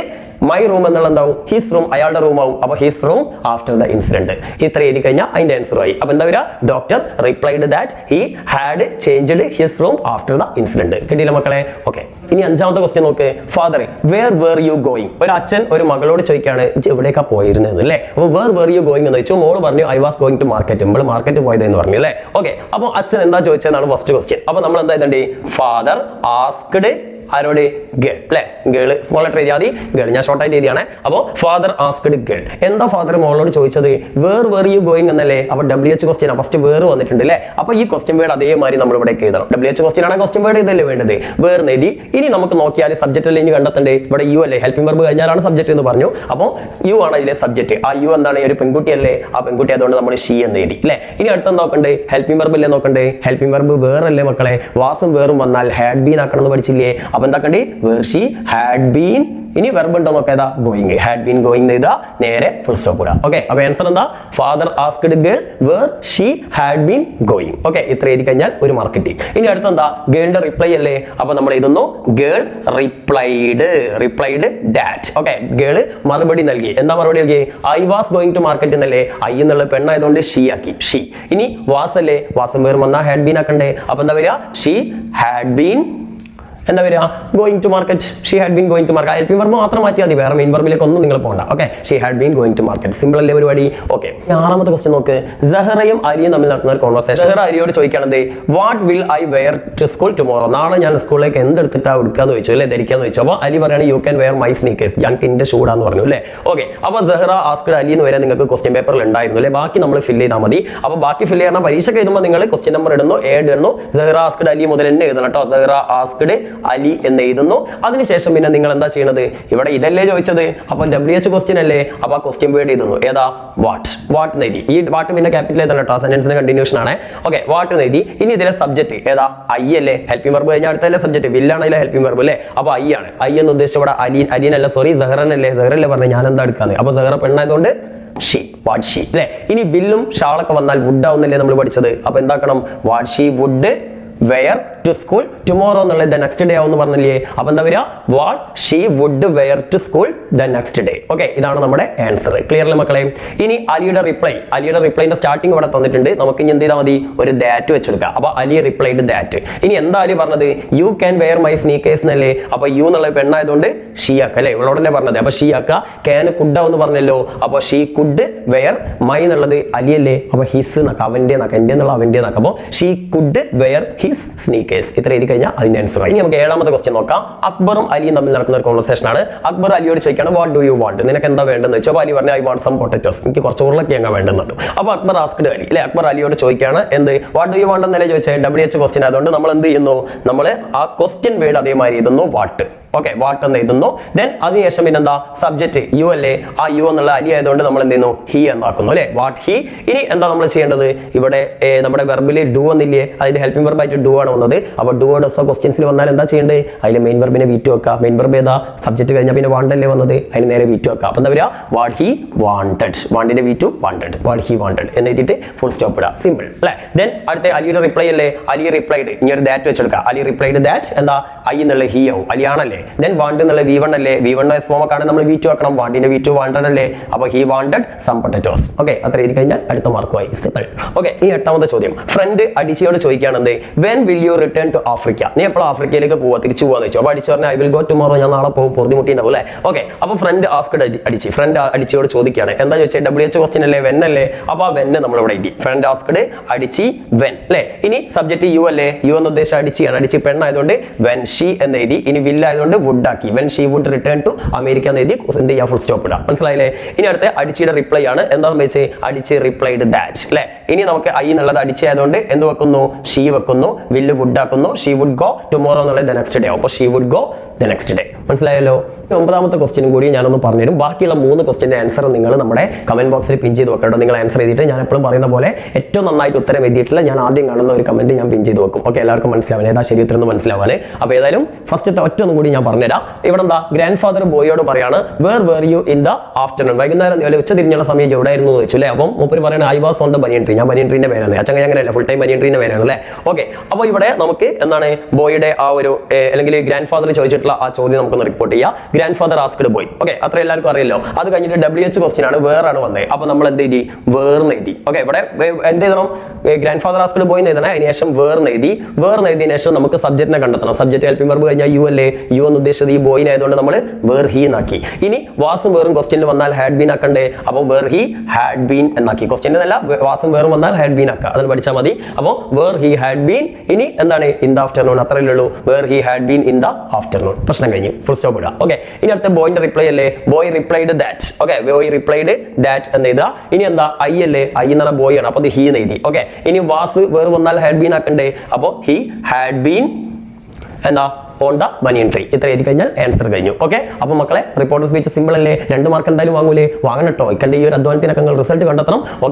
മൈ റൂം എന്നുള്ള എന്താവും ഹിസ് റൂം അയാളുടെ റൂം ആവും. അപ്പൊ his room after the incident. ഇത്ര എഴുതി കഴിഞ്ഞാൽ അതിന്റെ ആൻസർ ആയി. അപ്പൊ എന്താ വരിക? Doctor replied that he had changed his room after the incident. കിട്ടിയില്ല മക്കളെ? ഓക്കെ. ഇനി അഞ്ചാമത്തെ ക്വസ്റ്റ്യൻ നോക്ക്. Father where were you going? ഒരു അച്ഛൻ ഒരു മകളോട് ചോദിക്കാണ് എവിടേക്കാ പോയിരുന്നത് അല്ലേ? അപ്പൊ വേർ വേർ യു ഗോയിങ് എന്ന് ചോദിച്ചു. മോള് പറഞ്ഞു I was going to market. നമ്മൾ മാർക്കറ്റ് പോയതെന്ന് പറഞ്ഞു അല്ലേ? ഓക്കെ. അപ്പൊ അച്ഛൻ എന്താ ചോദിച്ചതെന്നാണ് ഫസ്റ്റ് ക്വസ്റ്റ്യൻ. അപ്പൊ നമ്മൾ എന്താ എഴുതണ്ടേ? ഫാദർ ആസ്ക്ഡ് ആരോട്? ഗേൾ അല്ലെ? ഗേള് സ്മോൾ ലെറ്റർ എഴുതിയാൽ മതി. ഗേൾ ഞാൻ ഷോർട്ട് ആയിട്ട് എഴുതിയാണ്. അപ്പോൾ ഫാദർ ആസ്ക്ഡ് ഗേൾ. എന്താ ഫാദർ മോളോട് ചോദിച്ചത്? വേർ വേർ യു ഗോയിങ് എന്നല്ലേ? അപ്പൊ WH ക്വസ്റ്റ്യൻ ഫസ്റ്റ് വേർ വന്നിട്ടുണ്ട് അല്ലേ? അപ്പൊ ഈ ക്വസ്റ്റ്യൻ വേർഡ് അതേമാതിരി നമ്മൾ ഇവിടെ എഴുതണം. WH ക്വസ്റ്റ്യൻ ആണ് ക്വസ്റ്റ്യൻ വേർഡ് ഇതല്ലേ വേണ്ടത്? വേർ എഴുതി. ഇനി നമുക്ക് നോക്കിയാൽ സബ്ജക്റ്റ് അല്ലേ ഇനി കണ്ടെത്തണ്ടേ? ഇവിടെ യു അല്ലേ? ഹെൽപ്പിംഗ് വെർബ് കഴിഞ്ഞാലാണ് സബ്ജക്റ്റ് എന്ന് പറഞ്ഞു. അപ്പോൾ യു ആണ് ഇതിലെ സബ്ജക്റ്റ്. ആ യു എന്താണ്? ഒരു പെൺകുട്ടി അല്ലേ? ആ പെൺകുട്ടി ആയതുകൊണ്ട് നമ്മൾ ഷീ എന്ന് എഴുതി അല്ലേ? ഇനി അടുത്ത നോക്കണ്ടേ? ഹെൽപ്പിംഗ് വെർബ് അല്ലേ നോക്കണ്ടേ? ഹെൽപ്പിംഗ് വെർബ് വേർ അല്ലേ മക്കളെ? വാസും വേറും വന്നാൽ ഹാഡ് ബീൻ ആക്കണം എന്ന് പഠിച്ചില്ലേ? അപ്പൊ എന്താക്കണ്ടേ? she had been. ഇനി വെർബ് ഉണ്ടോ നോക്കേതാ? ഗോയിങ്. ഹാഡ് ബീൻ ഗോയിങ് ചെയ്താ നേരെ ഫുൾ സ്റ്റോപ്പ് ഇടാം. ഓക്കെ. അപ്പൊ ആൻസർ എന്താ? Father asked girl where she had been going. Okay. ഇത്ര എഴുതി കഴിഞ്ഞാൽ ഒരു മാർക്ക് കിട്ടി. ഇനി അടുത്തെന്താ? ഗേളിന്റെ റിപ്ലൈ അല്ലേ? അപ്പൊ നമ്മൾ എഴുതുന്നു girl replied that. Okay. Girl മറുപടി നൽകി. എന്താ മറുപടി നൽകി? I was going to market എന്നല്ലേ? ഐ എന്നുള്ള പെണ്ണായതുകൊണ്ട് ഷീ ആക്കി. ഷീ. ഇനി വാസ് അല്ലേ? വാസും വേറും വന്നാൽ ഹാഡ് ബീൻ ആക്കണ്ടേ? അപ്പൊ എന്താ വരിക? ഷീ ഹാഡ് ബീൻ എന്താ വരിക? Going to market. She had been going to market. Helping verb മാത്രം മാറ്റിയാൽ മതി. വേറെ മെയിൻ വെർബിലേക്ക് ഒന്നും നിങ്ങൾ പോകണ്ട. Okay. She had been going to market. Simple അല്ലേ പരിപാടി? ഓക്കെ. ആറാമത്തെ ക്വസ്റ്റ്യൻ നോക്ക്. സഹറയും അലിയും തമ്മിൽ നടത്തുന്ന ഒരു കോൺവെർസേഷൻ. സഹറ അലിയോട് ചോദിക്കണത് what will I wear to school tomorrow? നാളെ ഞാൻ സ്കൂളിലേക്ക് എന്തെടുത്തിട്ടാ എടുക്കാന്ന് ചോദിച്ചു അല്ലേ? ധരിക്കാന്ന് ചോദിച്ചു. അപ്പോൾ അലി പറയാണ് you can wear my sneakers. ഞങ്ങൾക്ക് എന്റെ ഷൂടാന്ന് പറഞ്ഞു അല്ലേ? ഓക്കെ. അപ്പോൾ സഹറ ആസ്ക്ഡ് അലി എന്ന് വരെ നിങ്ങൾക്ക് ക്വസ്റ്റ്യൻ പേപ്പറിൽ ഉണ്ടായിരുന്നു അല്ലേ? ബാക്കി നമ്മൾ ഫില്ല് ചെയ്താൽ മതി. അപ്പോൾ ബാക്കി ഫില്ല് ചെയ്യാൻ പരീക്ഷയ്ക്ക് എഴുതുമ്പോൾ നിങ്ങൾ ക്വസ്റ്റ്യൻ നമ്പർ ഇടുന്നു, ഇടുന്നു. സഹറ ആസ്ക്ഡ് അലി മുതൽ തന്നെ എഴുതണം കേട്ടോ. സഹറ ആസ്ക്ഡ് അലി എന്ന് എഴുതുന്നു. അതിനുശേഷം പിന്നെ നിങ്ങൾ എന്താ ചെയ്യുന്നത്? ഇവിടെ ഇതല്ലേ ചോദിച്ചത്? അപ്പൊ WH ക്വസ്റ്റ്യൻ അല്ലേ? അപ്പൊ ക്വസ്റ്റ്യൻ വേർഡ് എഴുതുന്നു. ഏതാ? വാട്ട് എഴുതി. ഈ വാട്ട് പിന്നെ ക്യാപിറ്റൽ എഴുതണം കേട്ടോ. സെന്റൻസിന്റെ കണ്ടിന്യൂഷൻ ആണ്. ഓക്കെ. വാട്ട് എഴുതി. ഇനി ഇതിലെ സബ്ജക്ട് ഏതാ? ഐ അല്ലേ? ഹെൽപ്പിംഗ് വെർബ് കഴിഞ്ഞാൽ അടുത്തല്ലേ സബ്ജക്ട്? വില്ലാണ് അതിലെ ഹെൽപ്പിംഗ് വെർബ് അല്ലേ? അപ്പൊ ഐ ആണ്. ഐ എന്ന് ഉദ്ദേശിച്ച ഇവിടെ അലീനല്ല, സോറി സഹറനല്ലേ? സഹറല്ലേ പറഞ്ഞു ഞാൻ എന്താ എടുക്കാന്ന്? അപ്പൊ സഹറ പെണ്ണായതുകൊണ്ട് ഷീ. വാട്ട് ഷീ അല്ലേ? ഇനി വില്ലും ഷാളൊക്കെ വന്നാൽ വുഡ് ആവുന്നല്ലേ നമ്മൾ പഠിച്ചത്? അപ്പൊ എന്താക്കണം? What she would wear to school tomorrow എന്നുള്ളത് ദ നെക്സ്റ്റ് ഡേ ആവുമെന്ന് പറഞ്ഞില്ലേ? അപ്പൊ എന്താ വരിക? What she would wear to school the next day. Okay. ഇതാണ് നമ്മുടെ ആൻസർ. ക്ലിയർ അല്ലേ മക്കളെ? ഇനി അലിയുടെ റിപ്ലൈന്റെ സ്റ്റാർട്ടിംഗ് ഇവിടെ തന്നിട്ടുണ്ട്. നമുക്ക് ഇനി എന്ത് ചെയ്താൽ മതി? ഒരു ദാറ്റ് വെച്ചെടുക്കാം. അപ്പൊ അലി റിപ്ലൈഡ് ദാറ്റ്. ഇനി എന്താ അലി പറഞ്ഞത്? You can wear my sneakers എന്നല്ലേ? അപ്പൊ യു എന്നുള്ള പെണ്ണായതുകൊണ്ട് ഷീ ആക്ക അല്ലേ? ഇവളോടല്ലേ പറഞ്ഞത്? അപ്പൊ ഷീ ആക്ക. ക്യാൻ കുഡ് എന്ന് പറഞ്ഞല്ലോ. അപ്പൊ ഷീ കുഡ് വെയർ മൈ എന്നുള്ളത് അലി അല്ലേ? അപ്പൊ ഹിസ് നാക്ക, അവന്റെ നാക്ക, എന്റെ എന്നുള്ള അവന്റെ നാക്ക. അപ്പൊ she could wear his sneakers. ഇത്ര എഴുതി കഴിഞ്ഞാൽ അതിന്റെ ആൻസർ. ഇനി നമുക്ക് ഏഴാമത്തെ ക്വസ്റ്റ്യൻ നോക്കാം. അക്ബറും അലിയും തമ്മിൽ നടക്കുന്ന ഒരു കോൺവെർസേഷൻ ആണ്. അക്ബർ അലിയോട് ചോദിക്കുകയാണ് വാട്ട് ഡു യു വാണ്ട്? നിനക്ക് എന്താ വേണ്ടെന്ന് വെച്ചാൽ അലി പറഞ്ഞു ഐ വാണ്ട് സം പൊട്ടറ്റോസ്. എനിക്ക് കുറച്ച് ഉരുളക്കിഴങ്ങ വേണ്ടെന്നുണ്ട്. അപ്പൊ അക്ബർ ആസ്ക്ഡ് അലി അല്ലെ? അക്ബർ അലിയോട് ചോദിക്കുകയാണ് എന്ത്? വാട്ട് ഡു യു വാണ്ട് എന്നല്ലേ ചോദിച്ചത്? WH ക്വസ്റ്റ്യൻ ആയതുകൊണ്ട് നമ്മൾ എന്ത് ചെയ്യുന്നു? നമ്മൾ ആ ക്വസ്റ്റ്യൻ വേർഡ് അതേമാതിരി എഴുതുന്നു. വാട്ട്. ഓക്കെ. വാട്ട് എന്ന് എഴുതുന്നു. ദെൻ അതിനുശേഷം പിന്നെന്താ? സബ്ജക്ട് യു അല്ലേ? ആ യു എന്നുള്ള അലി ആയതുകൊണ്ട് നമ്മൾ എന്ത് ചെയ്യുന്നു? ഹി എന്നാക്കുന്നു അല്ലെ? What he. ഇനി എന്താ നമ്മൾ ചെയ്യേണ്ടത്? ഇവിടെ നമ്മുടെ വെർബില് ഡു എന്നില്ലേ? അതിന്റെ ഹെൽപ്പിംഗ് വെർബ് ആയിട്ട് ഡു ആണ് വന്നത്. അപ്പൊ ഡു ഡോസോ ക്വസ്റ്റ്യൻസിൽ വന്നാൽ എന്താ ചെയ്യേണ്ടത്? അതിൽ മെയിൻ വെർബിനെ വീറ്റ് വെക്കുക. മെയിൻ വെർബ് ഏതാ? സബ്ജക്ട് കഴിഞ്ഞാൽ പിന്നെ വാണ്ടല്ലേ വന്നത്? അതിന് നേരെ വീറ്റ് വെക്കുക. അപ്പൊ എന്താ വരിക? What he wanted. വാണ്ടിന്റെ V two wanted. What he wanted എന്ന് എഴുതിയിട്ട് ഫുൾ സ്റ്റോപ്പ് ഇടുക. സിമ്പിൾ അല്ലെ? ദെൻ അടുത്ത അലിയുടെ റിപ്ലൈ അല്ലേ? അലി റിപ്ലൈഡ്. ഇനി ഒരു ദാറ്റ് വെച്ചെടുക്കുക. Ali replied that. എന്താ? ഐ എന്നുള്ള ഹി ആവും. അലിയാണല്ലേ? ദെൻ വാണ്ട് എന്നുള്ള V1 അല്ലേ? V1 ഫോമൊക്കെയാണ് നമ്മൾ V2 ആക്കണം. വാണ്ടിന്റെ V2 വാണ്ടഡ് അല്ലേ? അപ്പൊ he wanted some potatoes. Okay. അത്ര എഴുതി കഴിഞ്ഞാൽ അടുത്ത മാർക്കുമായി. സിമ്പിൾ. ഓക്കെ. ഈ എട്ടാമത്തെ ചോദ്യം. ഫ്രണ്ട് അഡിച്ചയോട് ചോദിക്കുകയാണെന്ത്? When will you return to Africa? നീ എപ്പോൾ ആഫ്രിക്കയിലേക്ക് പോവാ? തിരിച്ചു പോവാന്ന് വെച്ചോ. അപ്പൊ അടിച്ചു പറഞ്ഞാൽ ഐ വിൽ ഗോ ടുമോറോ. ഞാൻ നാളെ പോകും. പൊറുതിമുട്ടി ഉണ്ടാവും അല്ലേ? ഓക്കെ. അപ്പൊ ഫ്രണ്ട് ആസ്ക്ഡ് അടിച്ച്. ഫ്രണ്ട് അടിച്ചയോട് ചോദിക്കുകയാണ് എന്താ ചോദിച്ചത്? WH ക്വസ്റ്റ്യൻ അല്ലേ? വെൻ അല്ലേ? അപ്പൊ ആ വെന്ന് നമ്മൾ ഇവിടെ എഴുതി. ഫ്രണ്ട് ആസ്ക്ഡ് അടിച്ച് വെൻ അല്ലേ? ഇനി സബ്ജക്ട് യു അല്ലേ? യു എന്ന ഉദ്ദേശം അടിച്ചാണ്. അടിച്ച് പെണ്ണായതുകൊണ്ട് വെൻ ഷീ എന്ന് എഴുതി. ഇനി വില്ലായതുകൊണ്ട് വുഡ് ആക്കി. When she would return to America എന്ന് എഴുതി എന്ത് ചെയ്യാം? ഫുൾ സ്റ്റോപ്പ് ഇടാം. മനസ്സിലായില്ലേ? ഇനി അടുത്ത അടിച്ചിയുടെ റിപ്ലൈ ആണ്. എന്താണെന്ന് വെച്ച് അടിച്ച് റിപ്ലൈഡ് ദാറ്റ് അല്ലേ? ഇനി നമുക്ക് ഐ എന്നുള്ളത് അടിച്ചായതുകൊണ്ട് എന്ത് വെക്കുന്നു? ഷീ വെക്കുന്നു. വില്ല് വുഡ് ആക്കുന്നു. ഷീ വുഡ് ഗോ ടുമോറോ എന്നുള്ളത് ദ നെക്സ്റ്റ് ഡേ ആവും. അപ്പോൾ she would go the next day. മനസ്സിലായല്ലോ? ഒമ്പതാമത്തെ ക്വസ്റ്റ്യനും കൂടി ഞാനൊന്ന് പറഞ്ഞുതരും. ബാക്കിയുള്ള 3 ക്വസ്റ്റ്യൻ്റെ ആൻസർ നിങ്ങൾ നമ്മുടെ കമന്റ് ബോക്സിൽ പിൻ ചെയ്ത് വെക്കണം. നിങ്ങൾ ആൻസർ ചെയ്തിട്ട് ഞാൻ എപ്പോഴും പറയുന്ന പോലെ ഏറ്റവും നന്നായിട്ട് ഉത്തരം എഴുതിയിട്ടില്ല ഞാൻ ആദ്യം കാണുന്ന ഒരു കമന്റ് ഞാൻ പിൻ ചെയ്ത് വെക്കും. ഓക്കെ. എല്ലാവർക്കും മനസ്സിലാവാൻ ഏതാ ശരി ഉത്തരം എന്ന് മനസ്സിലാവാൻ. അപ്പോൾ ഏതായാലും ഫസ്റ്റത്തെ ഒറ്റൊന്നും കൂടി ഞാൻ ഞാൻ പറഞ്ഞുതരാം. ഇവിടെ എന്താ ഗ്രാൻഡ് ഫാദർ ബോയോട് പറയാണ് where were you in the afternoon, വൈകുന്നേരം ഉച്ച തിരിഞ്ഞുള്ള സമയം എവിടെയായിരുന്നു ചോദിച്ചു അല്ലേ. അപ്പം മൂപ്പര് പറയണ I was on the banian tree, ഞാൻ ബനിയൻ ട്രീന്റെ പേരാണ്. അച്ഛൻ അങ്ങനെയല്ല, ഫുൾ ടൈം ബനിയൻ ട്രീന്റെ പേരാണ് അല്ലേ. ഓക്കെ, അപ്പോൾ ഇവിടെ നമുക്ക് എന്താണ് ബോയുടെ ആ ഒരു അല്ലെങ്കിൽ ഗ്രാൻഡ് ഫാദർ ചോദിച്ചിട്ടുള്ള ആ ചോദ്യം നമുക്കൊന്ന് റിപ്പോർട്ട് ചെയ്യാം. Grand father asked boy. Okay, അത്ര എല്ലാവർക്കും അറിയല്ലോ. അത് കഴിഞ്ഞിട്ട് WH ക്വസ്റ്റ്യൻ ആണ്, വേർ ആണ് വന്നത്. അപ്പോൾ നമ്മൾ എന്ത് എഴുതി, വേർന്ന് എഴുതി. ഓക്കെ, ഇവിടെ എന്ത് എഴുതണം, ഗ്രാൻഡ് ഫാദർ ആസ്ക്ഡ് ബോയ് എന്ന് എഴുതണം. അതിന് ശേഷം വേർന്ന് എഴുതി. വേർന്ന് എഴുതിയതിനു ശേഷം നമുക്ക് സബ്ജക്റ്റിനെ കണ്ടെത്തണം. സബ്ജക്റ്റ് ഹെൽപ്പിംഗ് വെർബ് കഴിഞ്ഞാൽ യു അല്ലേ, യു എന്ന് ഉദ്ദേശിച്ചത് ഈ ബോയിനെ ആയതുകൊണ്ട് നമ്മൾ വേർ ഹി എന്നാക്കി. ഇനി വാസും വേറും ക്വസ്റ്റ്യനിൽ വന്നാൽ ഹാഡ് ബീൻ ആക്കണ്ടേ, അപ്പോൾ വേർ ഹി ഹാഡ് ബീൻ എന്നാക്കി. ക്വസ്റ്റ്യനിൽ അല്ല, വാസും വേറും വന്നാൽ ഹാഡ് ബീൻ ആക്കുക, അതിന് പഠിച്ചാൽ മതി. അപ്പോൾ വേർ ഹി ഹാഡ് ബീൻ, ഇനി എന്താണ് ഇൻ ദ ആഫ്റ്റർനൂൺ, അത്രയല്ലേ ഉള്ളൂ. Where he had been in the afternoon, പ്രശ്നം കഴിഞ്ഞു, ഫുൾ സ്റ്റോപ്പ് ഇടുക. ഓക്കെ, ഇനി അടുത്ത ബോയിന്റെ റിപ്ലൈ അല്ലേ, boy replied that. Okay, boy replied that എന്ന് എഴുതുക. ഇനി എന്താ ഐ അല്ലേ, ഐ എന്ന് പറഞ്ഞ ബോയ് ആണ്, അപ്പോൾ ഹി എന്ന് എഴുതി. ഓക്കെ, ഇനി വാസ് വേർ വന്നാൽ ഹാഡ് ബീൻ ആക്കണ്ടേ, അപ്പോൾ ഹി ഹാഡ് ബീൻ എന്താ ഓൺ ദ ബനിയൻ ട്രീ. ഇത്ര എഴുതി കഴിഞ്ഞാൽ ആൻസർ കഴിഞ്ഞു. ഓക്കെ, അപ്പോൾ മക്കളെ റിപ്പോർട്ടർ സ്പീച്ച് സിമ്പിൾ അല്ലേ, 2 മാർക്ക് എന്തായാലും വാങ്ങൂലേ, വാങ്ങണം കേട്ടോ. ഇക്കൻ്റെ ഈ ഒരു അധ്വാനത്തിനൊക്കെ റിസൾട്ട് കണ്ടെത്തണം. ഓക്കെ.